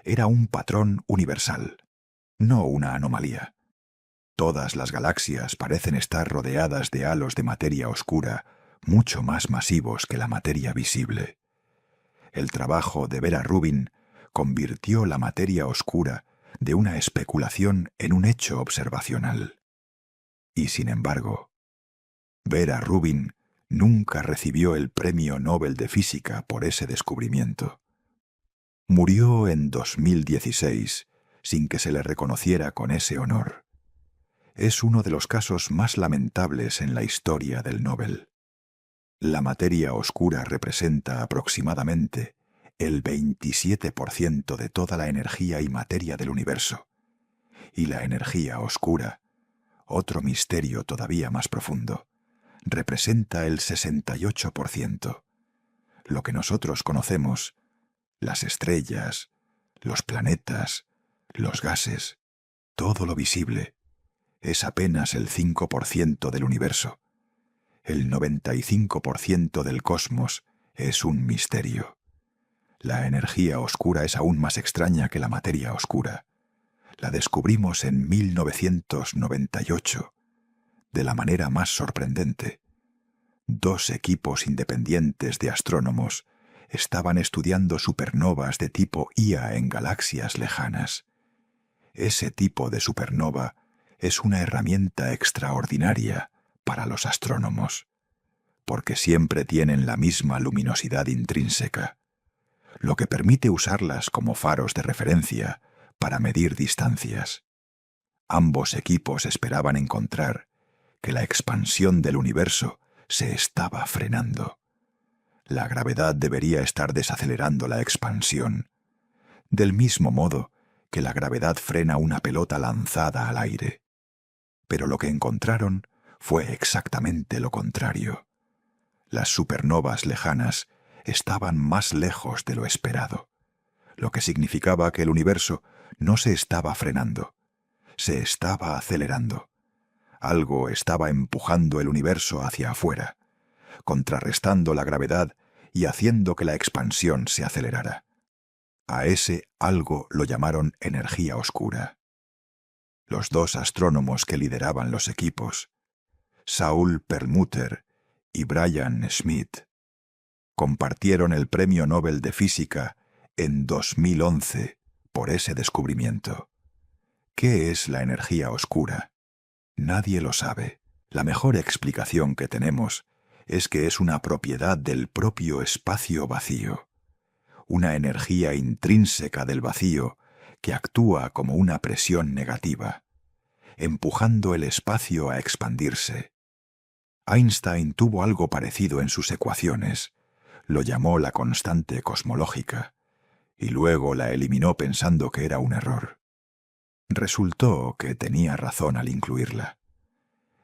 Era un patrón universal, no una anomalía. Todas las galaxias parecen estar rodeadas de halos de materia oscura mucho más masivos que la materia visible. El trabajo de Vera Rubin convirtió la materia oscura de una especulación en un hecho observacional. Y sin embargo, Vera Rubin nunca recibió el Premio Nobel de Física por ese descubrimiento. Murió en 2016 sin que se le reconociera con ese honor. Es uno de los casos más lamentables en la historia del Nobel. La materia oscura representa aproximadamente el 27% de toda la energía y materia del universo. Y la energía oscura, otro misterio todavía más profundo, representa el 68%. Lo que nosotros conocemos, las estrellas, los planetas, los gases, todo lo visible, es apenas el 5% del universo. El 95% del cosmos es un misterio. La energía oscura es aún más extraña que la materia oscura. La descubrimos en 1998, de la manera más sorprendente. 2 equipos independientes de astrónomos estaban estudiando supernovas de tipo Ia en galaxias lejanas. Ese tipo de supernova es una herramienta extraordinaria para los astrónomos, porque siempre tienen la misma luminosidad intrínseca, lo que permite usarlas como faros de referencia para medir distancias. Ambos equipos esperaban encontrar que la expansión del universo se estaba frenando. La gravedad debería estar desacelerando la expansión, del mismo modo que la gravedad frena una pelota lanzada al aire. Pero lo que encontraron fue exactamente lo contrario. Las supernovas lejanas estaban más lejos de lo esperado, lo que significaba que el universo no se estaba frenando, se estaba acelerando. Algo estaba empujando el universo hacia afuera, contrarrestando la gravedad y haciendo que la expansión se acelerara. A ese algo lo llamaron energía oscura. Los 2 astrónomos que lideraban los equipos, Saul Perlmutter y Brian Schmidt, compartieron el Premio Nobel de Física en 2011 por ese descubrimiento. ¿Qué es la energía oscura? Nadie lo sabe. La mejor explicación que tenemos es que es una propiedad del propio espacio vacío, una energía intrínseca del vacío que actúa como una presión negativa, empujando el espacio a expandirse. Einstein tuvo algo parecido en sus ecuaciones, lo llamó la constante cosmológica, y luego la eliminó pensando que era un error. Resultó que tenía razón al incluirla.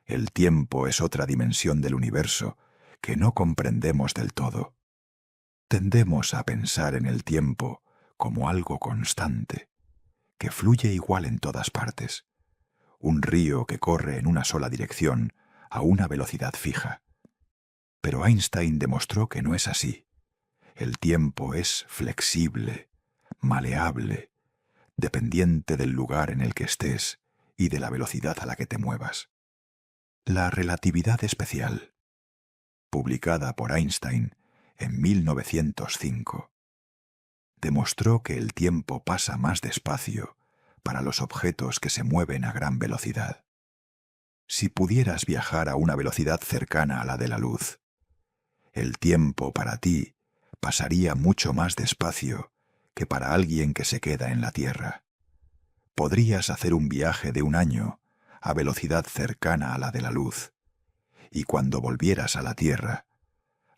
El tiempo es otra dimensión del universo que no comprendemos del todo. Tendemos a pensar en el tiempo como algo constante, que fluye igual en todas partes, un río que corre en una sola dirección a una velocidad fija. Pero Einstein demostró que no es así. El tiempo es flexible, maleable, dependiente del lugar en el que estés y de la velocidad a la que te muevas. La relatividad especial, publicada por Einstein en 1905, demostró que el tiempo pasa más despacio para los objetos que se mueven a gran velocidad. Si pudieras viajar a una velocidad cercana a la de la luz, el tiempo para ti pasaría mucho más despacio que para alguien que se queda en la Tierra. Podrías hacer un viaje de 1 año a velocidad cercana a la de la luz, y cuando volvieras a la Tierra,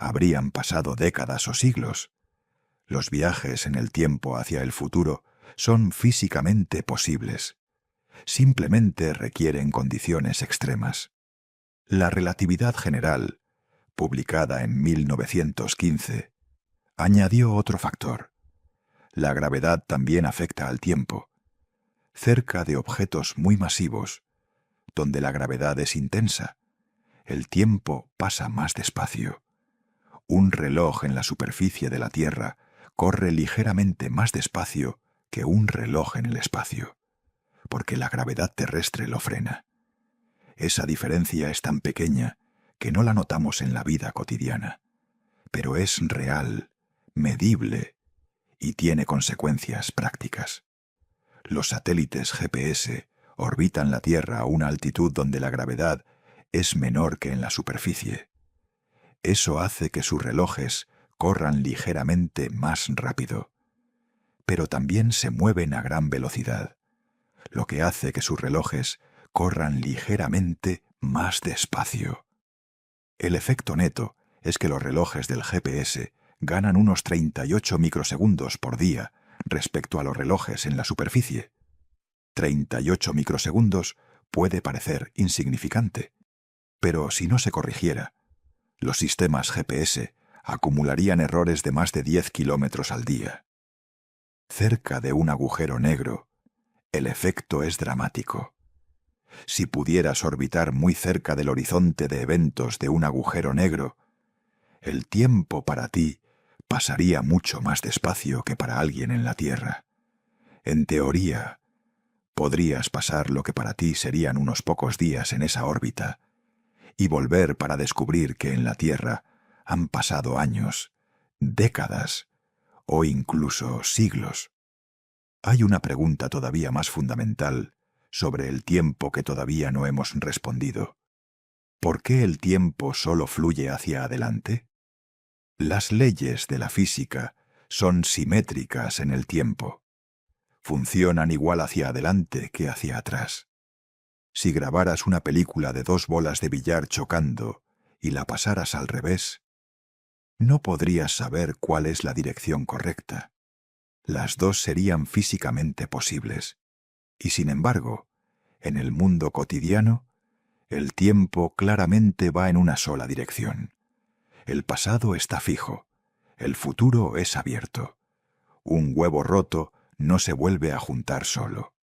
habrían pasado décadas o siglos. Los viajes en el tiempo hacia el futuro son físicamente posibles. Simplemente requieren condiciones extremas. La relatividad general, publicada en 1915, añadió otro factor. La gravedad también afecta al tiempo. Cerca de objetos muy masivos, donde la gravedad es intensa, el tiempo pasa más despacio. Un reloj en la superficie de la Tierra corre ligeramente más despacio que un reloj en el espacio, porque la gravedad terrestre lo frena. Esa diferencia es tan pequeña que no la notamos en la vida cotidiana, pero es real, medible y tiene consecuencias prácticas. Los satélites GPS orbitan la Tierra a una altitud donde la gravedad es menor que en la superficie. Eso hace que sus relojes corran ligeramente más rápido, pero también se mueven a gran velocidad, lo que hace que sus relojes corran ligeramente más despacio. El efecto neto es que los relojes del GPS ganan unos 38 microsegundos por día respecto a los relojes en la superficie. 38 microsegundos puede parecer insignificante, pero si no se corrigiera, los sistemas GPS acumularían errores de más de 10 kilómetros al día. Cerca de un agujero negro, el efecto es dramático. Si pudieras orbitar muy cerca del horizonte de eventos de un agujero negro, el tiempo para ti pasaría mucho más despacio que para alguien en la Tierra. En teoría, podrías pasar lo que para ti serían unos pocos días en esa órbita y volver para descubrir que en la Tierra han pasado años, décadas o incluso siglos. Hay una pregunta todavía más fundamental sobre el tiempo que todavía no hemos respondido. ¿Por qué el tiempo solo fluye hacia adelante? Las leyes de la física son simétricas en el tiempo. Funcionan igual hacia adelante que hacia atrás. Si grabaras una película de 2 bolas de billar chocando y la pasaras al revés, no podrías saber cuál es la dirección correcta. Las dos serían físicamente posibles. Y sin embargo, en el mundo cotidiano, el tiempo claramente va en una sola dirección. El pasado está fijo, el futuro es abierto. Un huevo roto no se vuelve a juntar solo.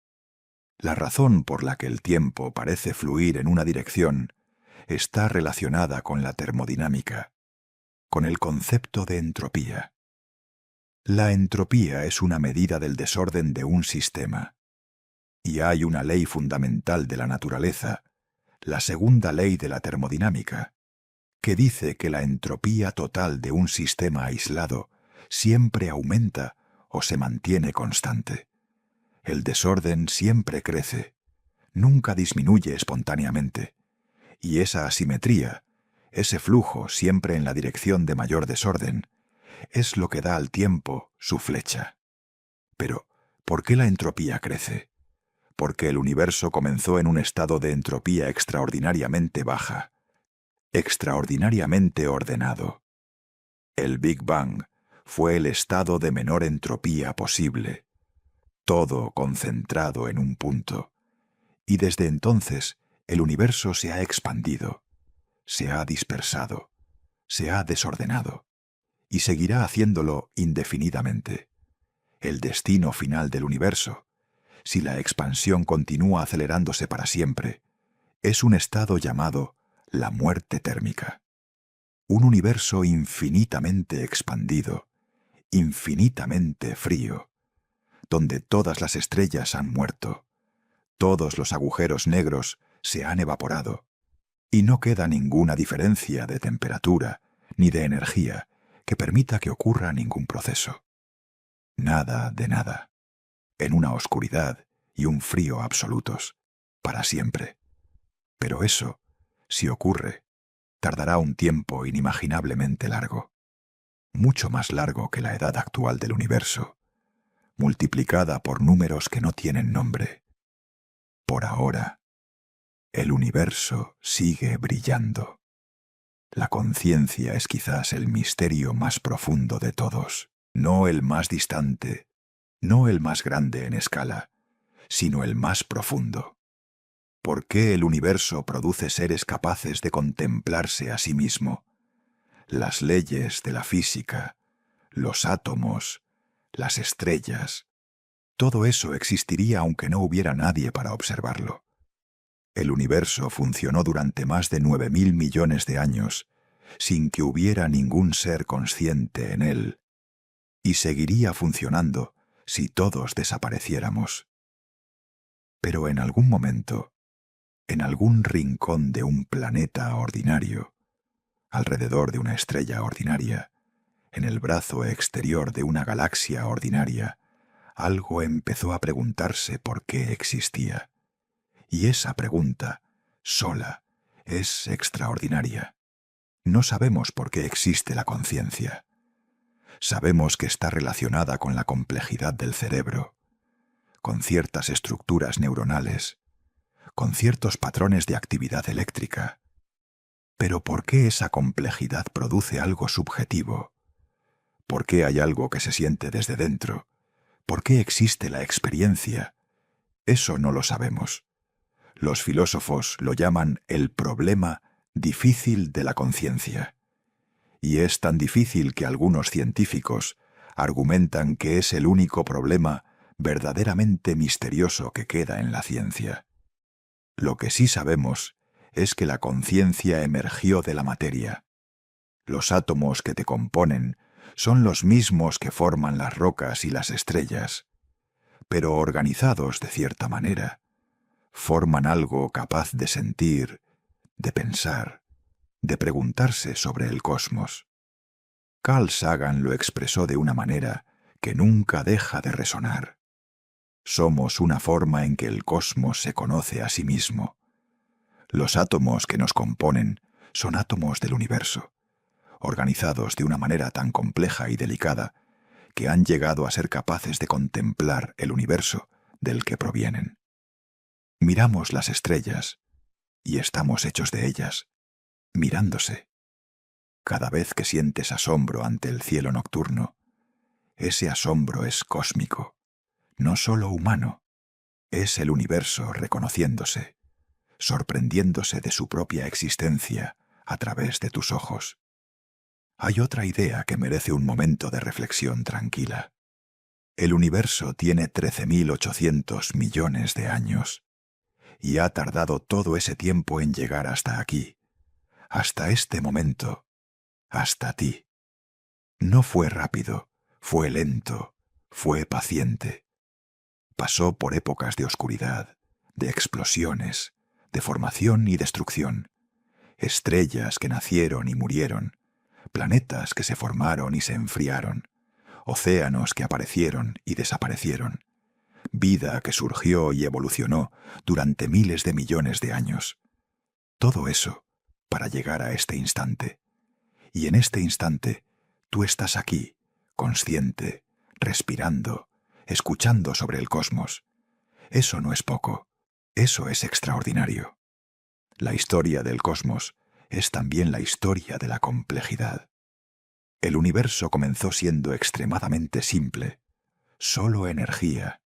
La razón por la que el tiempo parece fluir en una dirección está relacionada con la termodinámica, con el concepto de entropía. La entropía es una medida del desorden de un sistema. Y hay una ley fundamental de la naturaleza, la segunda ley de la termodinámica, que dice que la entropía total de un sistema aislado siempre aumenta o se mantiene constante. El desorden siempre crece, nunca disminuye espontáneamente, y esa asimetría, ese flujo siempre en la dirección de mayor desorden, es lo que da al tiempo su flecha. Pero, ¿por qué la entropía crece? Porque el universo comenzó en un estado de entropía extraordinariamente baja, extraordinariamente ordenado. El Big Bang fue el estado de menor entropía posible, todo concentrado en un punto, y desde entonces el universo se ha expandido, se ha dispersado, se ha desordenado, y seguirá haciéndolo indefinidamente. El destino final del universo, si la expansión continúa acelerándose para siempre, es un estado llamado la muerte térmica. Un universo infinitamente expandido, infinitamente frío, donde todas las estrellas han muerto, todos los agujeros negros se han evaporado, y no queda ninguna diferencia de temperatura ni de energía que permita que ocurra ningún proceso. Nada de nada. En una oscuridad y un frío absolutos, para siempre. Pero eso, si ocurre, tardará un tiempo inimaginablemente largo, mucho más largo que la edad actual del universo, multiplicada por números que no tienen nombre. Por ahora, el universo sigue brillando. La conciencia es quizás el misterio más profundo de todos, no el más distante, no el más grande en escala, sino el más profundo. ¿Por qué el universo produce seres capaces de contemplarse a sí mismo? Las leyes de la física, los átomos, las estrellas, todo eso existiría aunque no hubiera nadie para observarlo. El universo funcionó durante más de 9.000 millones de años sin que hubiera ningún ser consciente en él, y seguiría funcionando si todos desapareciéramos. Pero en algún momento, en algún rincón de un planeta ordinario, alrededor de una estrella ordinaria, en el brazo exterior de una galaxia ordinaria, algo empezó a preguntarse por qué existía. Y esa pregunta, sola, es extraordinaria. No sabemos por qué existe la conciencia. Sabemos que está relacionada con la complejidad del cerebro, con ciertas estructuras neuronales, con ciertos patrones de actividad eléctrica. Pero ¿por qué esa complejidad produce algo subjetivo? ¿Por qué hay algo que se siente desde dentro? ¿Por qué existe la experiencia? Eso no lo sabemos. Los filósofos lo llaman el problema difícil de la conciencia. Y es tan difícil que algunos científicos argumentan que es el único problema verdaderamente misterioso que queda en la ciencia. Lo que sí sabemos es que la conciencia emergió de la materia. Los átomos que te componen son los mismos que forman las rocas y las estrellas, pero organizados de cierta manera, forman algo capaz de sentir, de pensar, de preguntarse sobre el cosmos. Carl Sagan lo expresó de una manera que nunca deja de resonar. Somos una forma en que el cosmos se conoce a sí mismo. Los átomos que nos componen son átomos del universo, organizados de una manera tan compleja y delicada que han llegado a ser capaces de contemplar el universo del que provienen. Miramos las estrellas y estamos hechos de ellas, mirándose. Cada vez que sientes asombro ante el cielo nocturno, ese asombro es cósmico, no solo humano, es el universo reconociéndose, sorprendiéndose de su propia existencia a través de tus ojos. Hay otra idea que merece un momento de reflexión tranquila. El universo tiene 13.800 millones de años, y ha tardado todo ese tiempo en llegar hasta aquí, hasta este momento, hasta ti. No fue rápido, fue lento, fue paciente. Pasó por épocas de oscuridad, de explosiones, de formación y destrucción, estrellas que nacieron y murieron, planetas que se formaron y se enfriaron, océanos que aparecieron y desaparecieron, vida que surgió y evolucionó durante miles de millones de años. Todo eso para llegar a este instante. Y en este instante, tú estás aquí, consciente, respirando, escuchando sobre el cosmos. Eso no es poco, eso es extraordinario. La historia del cosmos es también la historia de la complejidad. El universo comenzó siendo extremadamente simple, solo energía,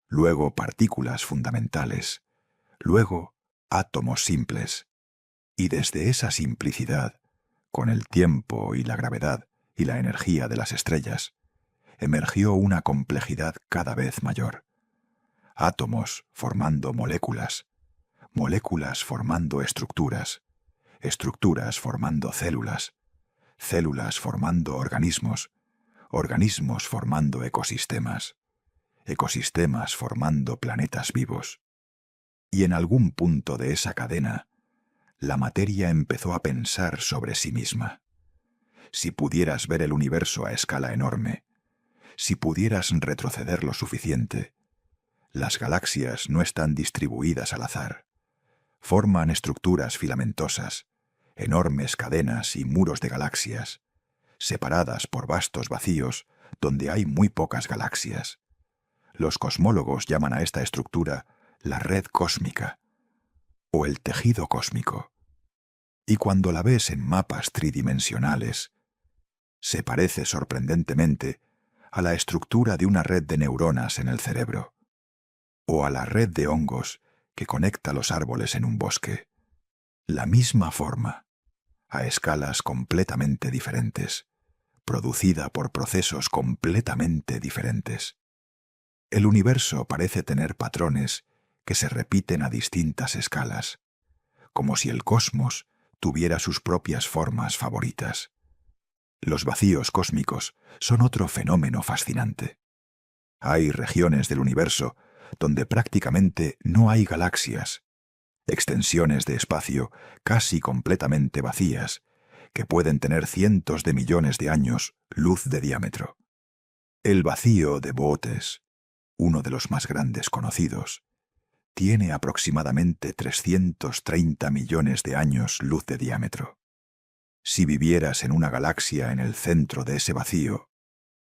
luego partículas fundamentales, luego átomos simples. Y desde esa simplicidad, con el tiempo y la gravedad y la energía de las estrellas, emergió una complejidad cada vez mayor. Átomos formando moléculas, moléculas formando estructuras, estructuras formando células, células formando organismos, organismos formando ecosistemas, ecosistemas formando planetas vivos. Y en algún punto de esa cadena, la materia empezó a pensar sobre sí misma. Si pudieras ver el universo a escala enorme, si pudieras retroceder lo suficiente, las galaxias no están distribuidas al azar. Forman estructuras filamentosas, enormes cadenas y muros de galaxias, separadas por vastos vacíos donde hay muy pocas galaxias. Los cosmólogos llaman a esta estructura la red cósmica o el tejido cósmico. y cuando la ves en mapas tridimensionales, se parece sorprendentemente a la estructura de una red de neuronas en el cerebro, o a la red de hongos que conecta los árboles en un bosque. La misma forma, a escalas completamente diferentes, producida por procesos completamente diferentes. El universo parece tener patrones que se repiten a distintas escalas, como si el cosmos tuviera sus propias formas favoritas. Los vacíos cósmicos son otro fenómeno fascinante. Hay regiones del universo donde prácticamente no hay galaxias, extensiones de espacio casi completamente vacías, que pueden tener cientos de millones de años luz de diámetro. El vacío de Boötes, uno de los más grandes conocidos, tiene aproximadamente 330 millones de años luz de diámetro. Si vivieras en una galaxia en el centro de ese vacío,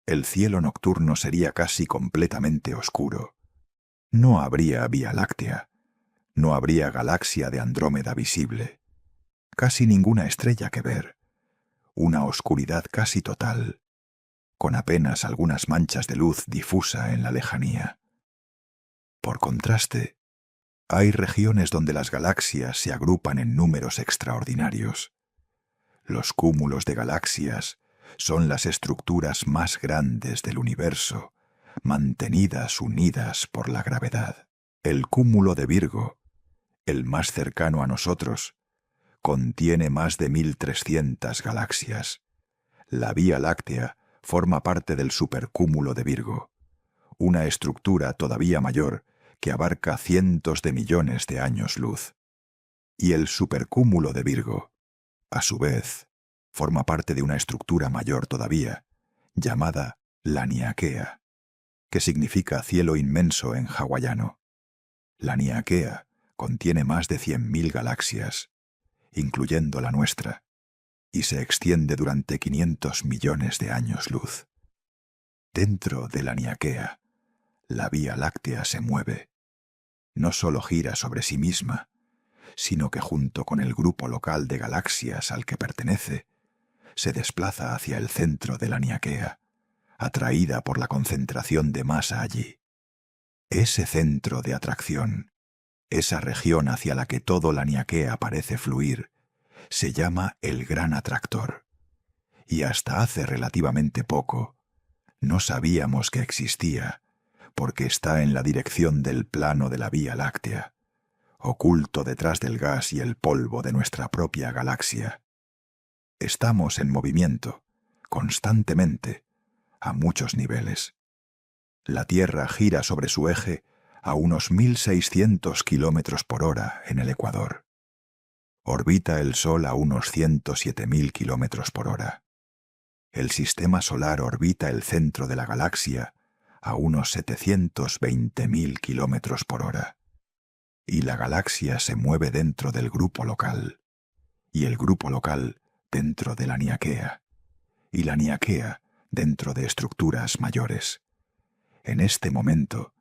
el cielo nocturno sería casi completamente oscuro. No habría Vía Láctea, no habría galaxia de Andrómeda visible, casi ninguna estrella que ver, una oscuridad casi total, con apenas algunas manchas de luz difusa en la lejanía. Por contraste, hay regiones donde las galaxias se agrupan en números extraordinarios. Los cúmulos de galaxias son las estructuras más grandes del universo, mantenidas unidas por la gravedad. El cúmulo de Virgo, el más cercano a nosotros, contiene más de 1300 galaxias. La Vía Láctea forma parte del supercúmulo de Virgo, una estructura todavía mayor que abarca cientos de millones de años luz. Y el supercúmulo de Virgo, a su vez, forma parte de una estructura mayor todavía, llamada Laniakea, que significa cielo inmenso en hawaiano. Laniakea contiene más de 100.000 galaxias, incluyendo la nuestra, y se extiende durante 500 millones de años luz. Dentro de Laniakea, la Vía Láctea se mueve. No solo gira sobre sí misma, sino que junto con el grupo local de galaxias al que pertenece, se desplaza hacia el centro de Laniakea, atraída por la concentración de masa allí. Ese centro de atracción, esa región hacia la que todo Laniakea parece fluir, se llama el Gran Atractor. Y hasta hace relativamente poco, no sabíamos que existía, porque está en la dirección del plano de la Vía Láctea, oculto detrás del gas y el polvo de nuestra propia galaxia. Estamos en movimiento, constantemente, a muchos niveles. La Tierra gira sobre su eje a unos 1600 kilómetros por hora en el ecuador. Orbita el Sol a unos 107.000 kilómetros por hora. El sistema solar orbita el centro de la galaxia a unos 720.000 kilómetros por hora. Y la galaxia se mueve dentro del grupo local, y el grupo local dentro de Laniakea, y Laniakea dentro de estructuras mayores. En este momento,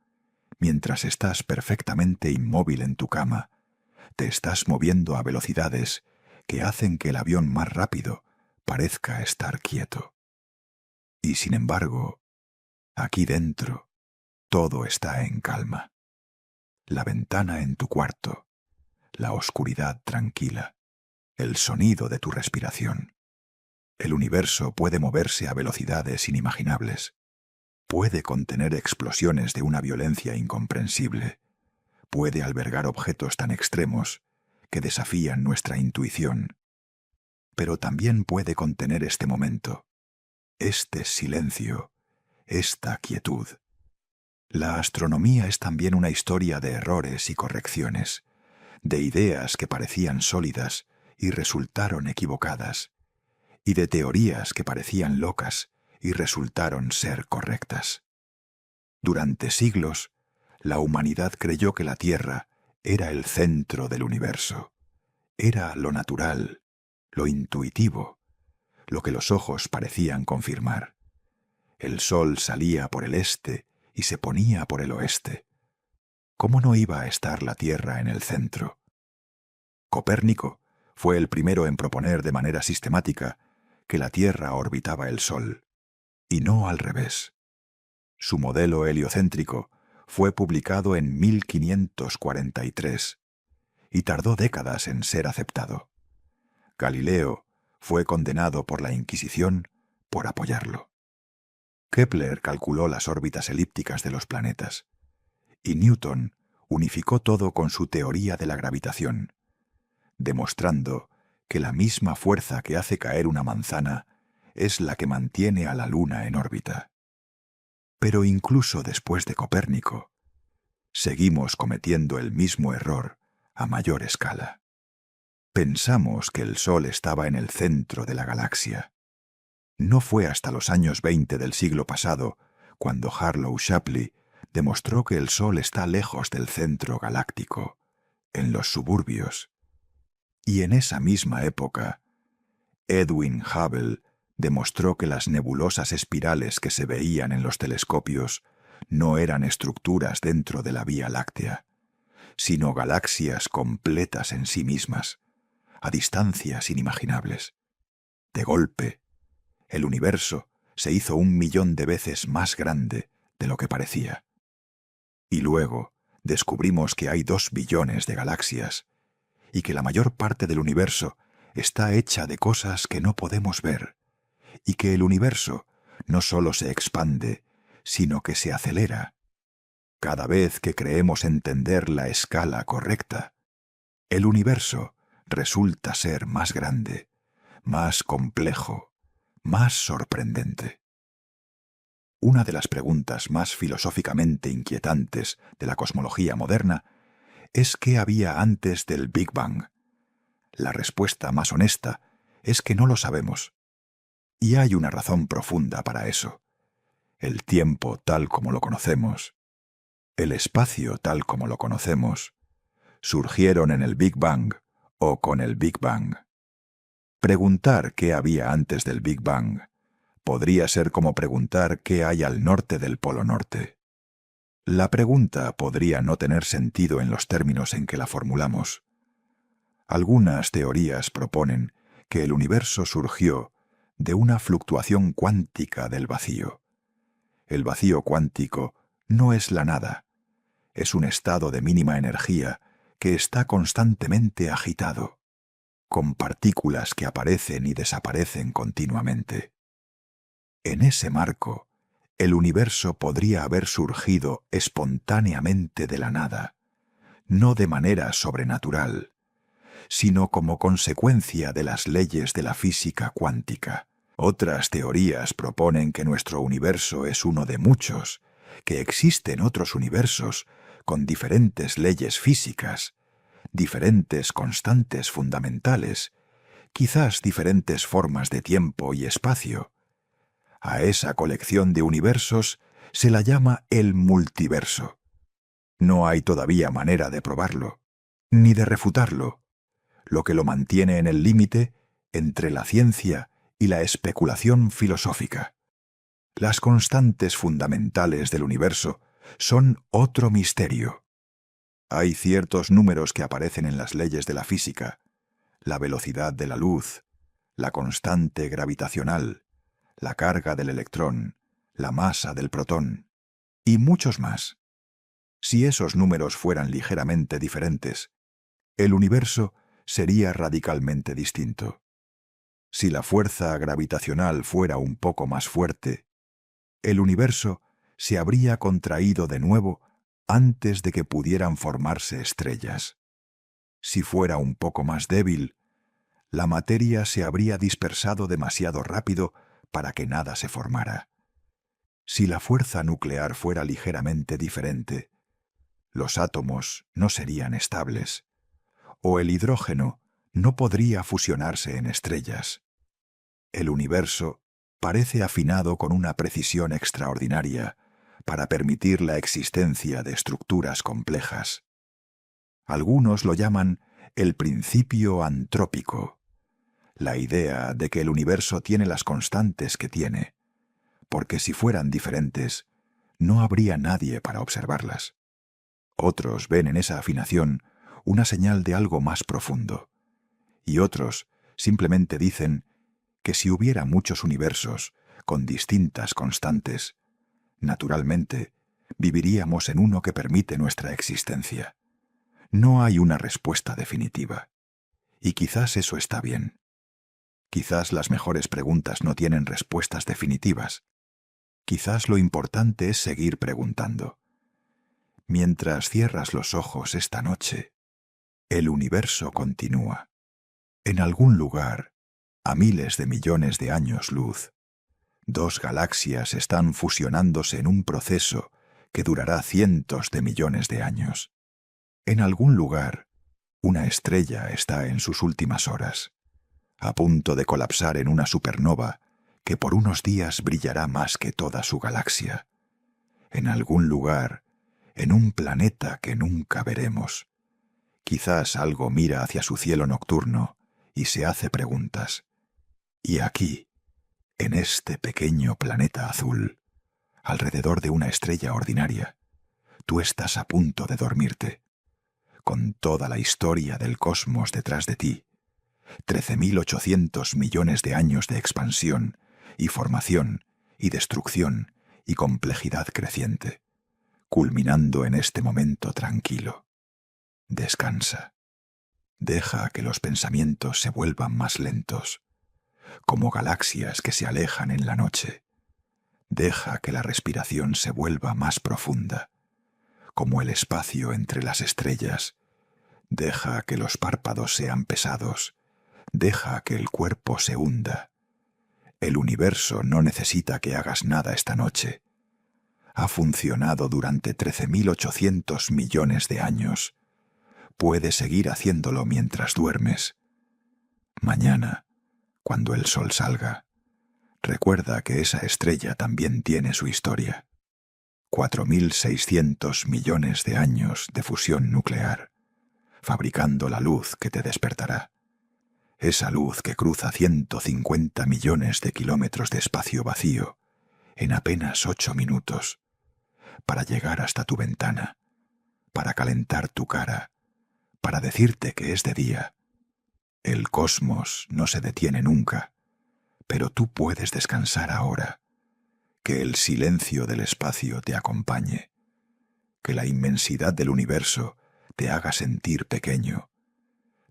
mientras estás perfectamente inmóvil en tu cama, te estás moviendo a velocidades que hacen que el avión más rápido parezca estar quieto. Y sin embargo, aquí dentro, todo está en calma. La ventana en tu cuarto, la oscuridad tranquila, el sonido de tu respiración. El universo puede moverse a velocidades inimaginables. Puede contener explosiones de una violencia incomprensible. Puede albergar objetos tan extremos que desafían nuestra intuición. Pero también puede contener este momento, este silencio, esta quietud. La astronomía es también una historia de errores y correcciones, de ideas que parecían sólidas y resultaron equivocadas, y de teorías que parecían locas y resultaron ser correctas. Durante siglos, la humanidad creyó que la Tierra era el centro del universo. Era lo natural, lo intuitivo, lo que los ojos parecían confirmar. El sol salía por el este y se ponía por el oeste. ¿Cómo no iba a estar la Tierra en el centro? Copérnico, fue el primero en proponer de manera sistemática que la Tierra orbitaba el Sol, y no al revés. Su modelo heliocéntrico fue publicado en 1543 y tardó décadas en ser aceptado. Galileo fue condenado por la Inquisición por apoyarlo. Kepler calculó las órbitas elípticas de los planetas, y Newton unificó todo con su teoría de la gravitación, demostrando que la misma fuerza que hace caer una manzana es la que mantiene a la Luna en órbita. Pero incluso después de Copérnico, seguimos cometiendo el mismo error a mayor escala. Pensamos que el Sol estaba en el centro de la galaxia. No fue hasta los años 20 del siglo pasado cuando Harlow Shapley demostró que el Sol está lejos del centro galáctico, en los suburbios. Y en esa misma época, Edwin Hubble demostró que las nebulosas espirales que se veían en los telescopios no eran estructuras dentro de la Vía Láctea, sino galaxias completas en sí mismas, a distancias inimaginables. De golpe, el universo se hizo 1.000.000 de veces más grande de lo que parecía. Y luego descubrimos que hay 2 billones de galaxias y que la mayor parte del universo está hecha de cosas que no podemos ver, y que el universo no solo se expande, sino que se acelera. Cada vez que creemos entender la escala correcta, el universo resulta ser más grande, más complejo, más sorprendente. Una de las preguntas más filosóficamente inquietantes de la cosmología moderna es ¿qué había antes del Big Bang? La respuesta más honesta es que no lo sabemos. Y hay una razón profunda para eso. El tiempo tal como lo conocemos, el espacio tal como lo conocemos, surgieron en el Big Bang o con el Big Bang. Preguntar qué había antes del Big Bang podría ser como preguntar qué hay al norte del Polo Norte. La pregunta podría no tener sentido en los términos en que la formulamos. Algunas teorías proponen que el universo surgió de una fluctuación cuántica del vacío. El vacío cuántico no es la nada, es un estado de mínima energía que está constantemente agitado, con partículas que aparecen y desaparecen continuamente. En ese marco, el universo podría haber surgido espontáneamente de la nada, no de manera sobrenatural, sino como consecuencia de las leyes de la física cuántica. Otras teorías proponen que nuestro universo es uno de muchos, que existen otros universos con diferentes leyes físicas, diferentes constantes fundamentales, quizás diferentes formas de tiempo y espacio. A esa colección de universos se la llama el multiverso. No hay todavía manera de probarlo, ni de refutarlo, lo que lo mantiene en el límite entre la ciencia y la especulación filosófica. Las constantes fundamentales del universo son otro misterio. Hay ciertos números que aparecen en las leyes de la física, la velocidad de la luz, la constante gravitacional, la carga del electrón, la masa del protón, y muchos más. Si esos números fueran ligeramente diferentes, el universo sería radicalmente distinto. Si la fuerza gravitacional fuera un poco más fuerte, el universo se habría contraído de nuevo antes de que pudieran formarse estrellas. Si fuera un poco más débil, la materia se habría dispersado demasiado rápido para que nada se formara. Si la fuerza nuclear fuera ligeramente diferente, los átomos no serían estables, o el hidrógeno no podría fusionarse en estrellas. El universo parece afinado con una precisión extraordinaria para permitir la existencia de estructuras complejas. Algunos lo llaman el principio antrópico, la idea de que el universo tiene las constantes que tiene, porque si fueran diferentes, no habría nadie para observarlas. Otros ven en esa afinación una señal de algo más profundo, y otros simplemente dicen que si hubiera muchos universos con distintas constantes, naturalmente viviríamos en uno que permite nuestra existencia. No hay una respuesta definitiva. Y quizás eso está bien. Quizás las mejores preguntas no tienen respuestas definitivas. Quizás lo importante es seguir preguntando. Mientras cierras los ojos esta noche, el universo continúa. En algún lugar, a miles de millones de años luz, dos galaxias están fusionándose en un proceso que durará cientos de millones de años. En algún lugar, una estrella está en sus últimas horas, a punto de colapsar en una supernova que por unos días brillará más que toda su galaxia. En algún lugar, en un planeta que nunca veremos, quizás algo mira hacia su cielo nocturno y se hace preguntas. Y aquí, en este pequeño planeta azul, alrededor de una estrella ordinaria, tú estás a punto de dormirte, con toda la historia del cosmos detrás de ti, 13.800 millones de años de expansión y formación y destrucción y complejidad creciente, culminando en este momento tranquilo. Descansa. Deja que los pensamientos se vuelvan más lentos, como galaxias que se alejan en la noche. Deja que la respiración se vuelva más profunda, como el espacio entre las estrellas. Deja que los párpados sean pesados. Deja que el cuerpo se hunda. El universo no necesita que hagas nada esta noche. Ha funcionado durante 13.800 millones de años. Puede seguir haciéndolo mientras duermes. Mañana, cuando el sol salga, recuerda que esa estrella también tiene su historia. 4.600 millones de años de fusión nuclear, fabricando la luz que te despertará. Esa luz que cruza 150 millones de kilómetros de espacio vacío en apenas 8 minutos, para llegar hasta tu ventana, para calentar tu cara, para decirte que es de día. El cosmos no se detiene nunca, pero tú puedes descansar ahora. Que el silencio del espacio te acompañe, que la inmensidad del universo te haga sentir pequeño,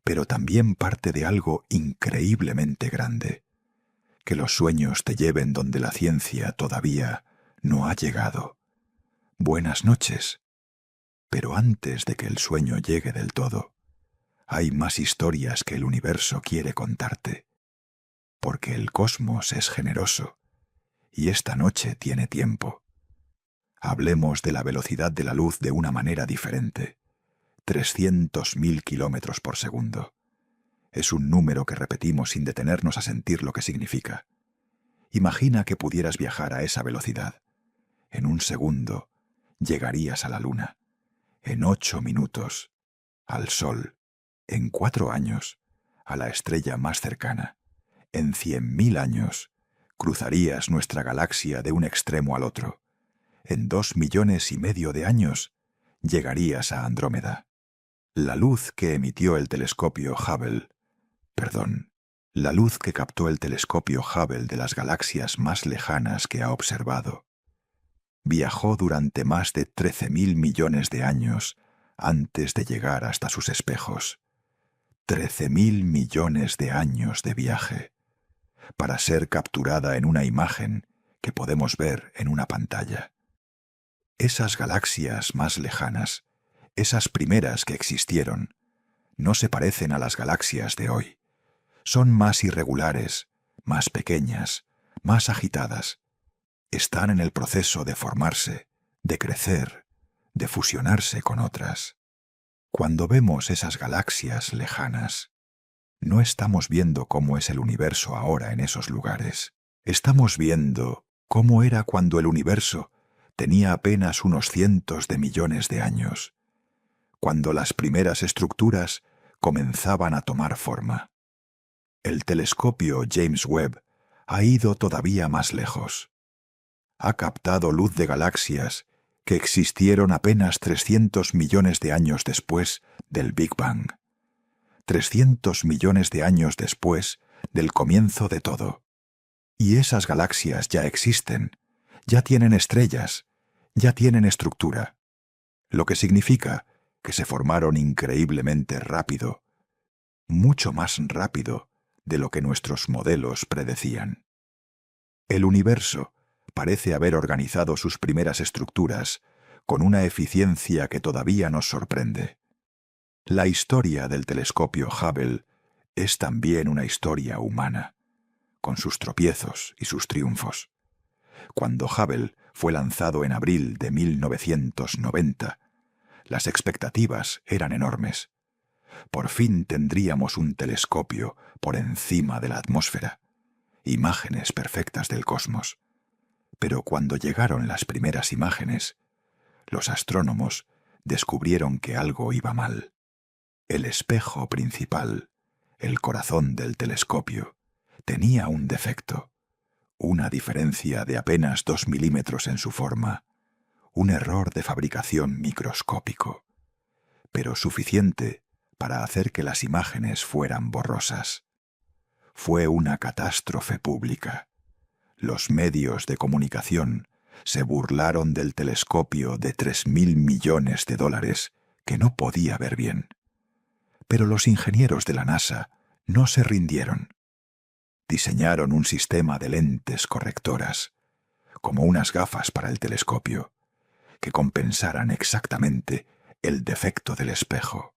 pero también parte de algo increíblemente grande, que los sueños te lleven donde la ciencia todavía no ha llegado. Buenas noches. Pero antes de que el sueño llegue del todo, hay más historias que el universo quiere contarte, porque el cosmos es generoso y esta noche tiene tiempo. Hablemos de la velocidad de la luz de una manera diferente. 300.000 kilómetros por segundo. Es un número que repetimos sin detenernos a sentir lo que significa. Imagina que pudieras viajar a esa velocidad. En un segundo llegarías a la luna. En 8 minutos, al sol. En 4 años, a la estrella más cercana. En 100.000 años, cruzarías nuestra galaxia de un extremo al otro. En 2,5 millones de años, llegarías a Andrómeda. La luz que emitió el telescopio Hubble, la luz que captó el telescopio Hubble de las galaxias más lejanas que ha observado, viajó durante más de 13.000 millones de años antes de llegar hasta sus espejos. 13.000 millones de años de viaje, para ser capturada en una imagen que podemos ver en una pantalla. Esas galaxias más lejanas, esas primeras que existieron, no se parecen a las galaxias de hoy. Son más irregulares, más pequeñas, más agitadas. Están en el proceso de formarse, de crecer, de fusionarse con otras. Cuando vemos esas galaxias lejanas, no estamos viendo cómo es el universo ahora en esos lugares. Estamos viendo cómo era cuando el universo tenía apenas unos cientos de millones de años, cuando las primeras estructuras comenzaban a tomar forma. El telescopio James Webb ha ido todavía más lejos. Ha captado luz de galaxias que existieron apenas 300 millones de años después del Big Bang. 300 millones de años después del comienzo de todo. Y esas galaxias ya existen, ya tienen estrellas, ya tienen estructura, lo que significa que se formaron increíblemente rápido, mucho más rápido de lo que nuestros modelos predecían. El universo parece haber organizado sus primeras estructuras con una eficiencia que todavía nos sorprende. La historia del telescopio Hubble es también una historia humana, con sus tropiezos y sus triunfos. Cuando Hubble fue lanzado en abril de 1990, las expectativas eran enormes. Por fin tendríamos un telescopio por encima de la atmósfera, imágenes perfectas del cosmos. Pero cuando llegaron las primeras imágenes, los astrónomos descubrieron que algo iba mal. El espejo principal, el corazón del telescopio, tenía un defecto, una diferencia de apenas 2 milímetros en su forma, un error de fabricación microscópico, pero suficiente para hacer que las imágenes fueran borrosas. Fue una catástrofe pública. Los medios de comunicación se burlaron del telescopio de $3.000 millones que no podía ver bien. Pero los ingenieros de la NASA no se rindieron. Diseñaron un sistema de lentes correctoras, como unas gafas para el telescopio, que compensaran exactamente el defecto del espejo.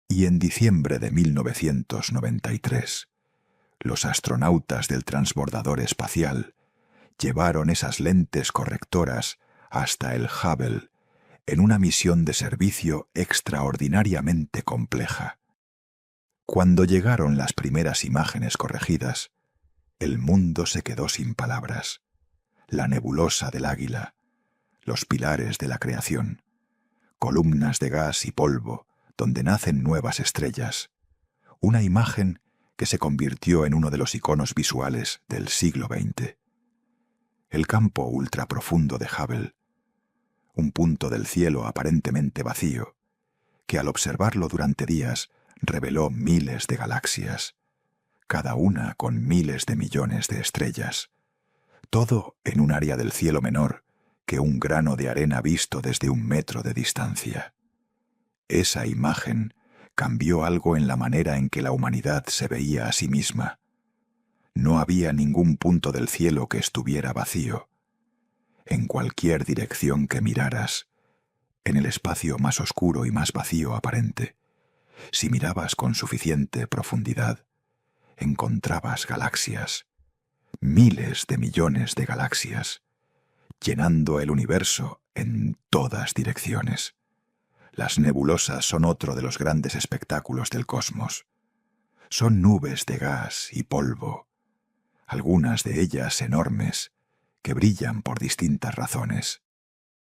Y en diciembre de 1993, los astronautas del transbordador espacial llevaron esas lentes correctoras hasta el Hubble en una misión de servicio extraordinariamente compleja. Cuando llegaron las primeras imágenes corregidas, el mundo se quedó sin palabras. La nebulosa del Águila, los pilares de la creación, columnas de gas y polvo donde nacen nuevas estrellas, una imagen que se convirtió en uno de los iconos visuales del siglo XX. El campo ultraprofundo de Hubble, un punto del cielo aparentemente vacío, que al observarlo durante días reveló miles de galaxias, cada una con miles de millones de estrellas, todo en un área del cielo menor que un grano de arena visto desde 1 metro de distancia. Esa imagen cambió algo en la manera en que la humanidad se veía a sí misma. No había ningún punto del cielo que estuviera vacío. En cualquier dirección que miraras, en el espacio más oscuro y más vacío aparente, si mirabas con suficiente profundidad, encontrabas galaxias, miles de millones de galaxias, llenando el universo en todas direcciones. Las nebulosas son otro de los grandes espectáculos del cosmos. Son nubes de gas y polvo, algunas de ellas enormes, que brillan por distintas razones.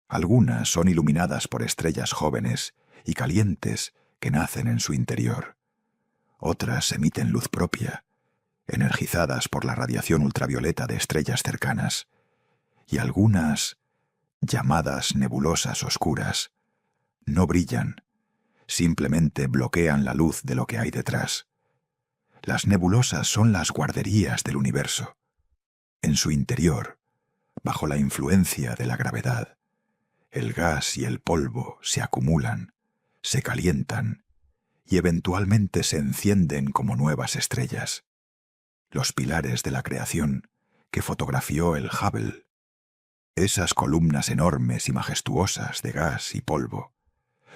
Algunas son iluminadas por estrellas jóvenes y calientes que nacen en su interior. Otras emiten luz propia, energizadas por la radiación ultravioleta de estrellas cercanas. Y algunas, llamadas nebulosas oscuras, no brillan, simplemente bloquean la luz de lo que hay detrás. Las nebulosas son las guarderías del universo. En su interior, bajo la influencia de la gravedad, el gas y el polvo se acumulan, se calientan y eventualmente se encienden como nuevas estrellas. Los pilares de la creación que fotografió el Hubble, esas columnas enormes y majestuosas de gas y polvo,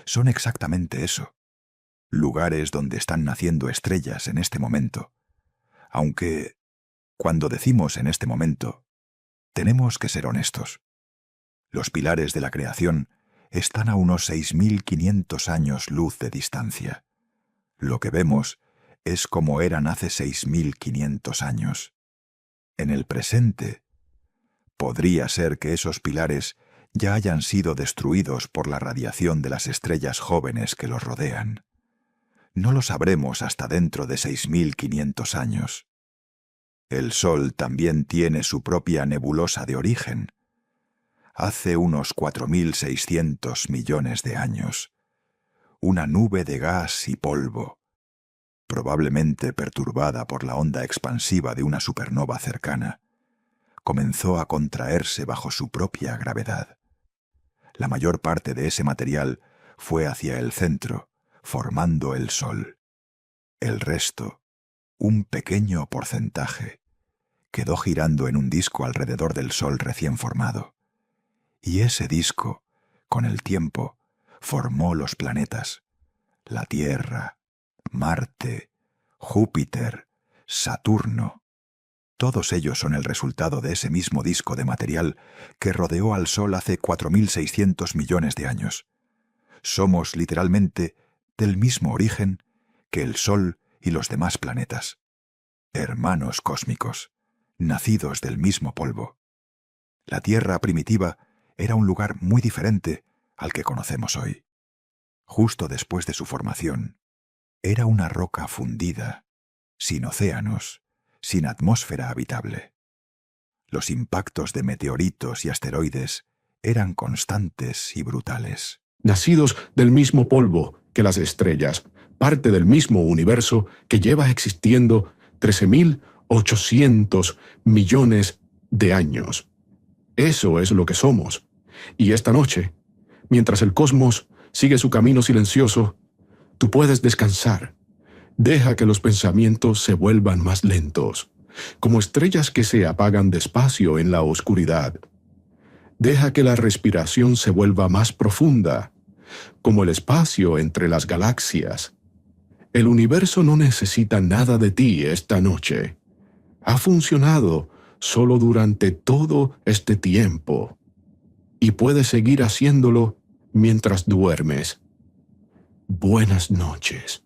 son exactamente eso, lugares donde están naciendo estrellas en este momento, aunque, cuando decimos en este momento, tenemos que ser honestos. Los pilares de la creación están a unos 6.500 años luz de distancia. Lo que vemos es como eran hace 6.500 años. En el presente, podría ser que esos pilares ya hayan sido destruidos por la radiación de las estrellas jóvenes que los rodean. No lo sabremos hasta dentro de 6.500 años. El Sol también tiene su propia nebulosa de origen. Hace unos 4.600 millones de años, una nube de gas y polvo, probablemente perturbada por la onda expansiva de una supernova cercana, comenzó a contraerse bajo su propia gravedad. La mayor parte de ese material fue hacia el centro, formando el Sol. El resto, un pequeño porcentaje, quedó girando en un disco alrededor del Sol recién formado. Y ese disco, con el tiempo, formó los planetas, la Tierra, Marte, Júpiter, Saturno. Todos ellos son el resultado de ese mismo disco de material que rodeó al Sol hace 4.600 millones de años. Somos, literalmente, del mismo origen que el Sol y los demás planetas. Hermanos cósmicos, nacidos del mismo polvo. La Tierra primitiva era un lugar muy diferente al que conocemos hoy. Justo después de su formación, era una roca fundida, sin océanos, sin atmósfera habitable. Los impactos de meteoritos y asteroides eran constantes y brutales. Nacidos del mismo polvo que las estrellas, parte del mismo universo que lleva existiendo 13.800 millones de años. Eso es lo que somos. Y esta noche, mientras el cosmos sigue su camino silencioso, tú puedes descansar. Deja que los pensamientos se vuelvan más lentos, como estrellas que se apagan despacio en la oscuridad. Deja que la respiración se vuelva más profunda, como el espacio entre las galaxias. El universo no necesita nada de ti esta noche. Ha funcionado solo durante todo este tiempo y puede seguir haciéndolo mientras duermes. Buenas noches.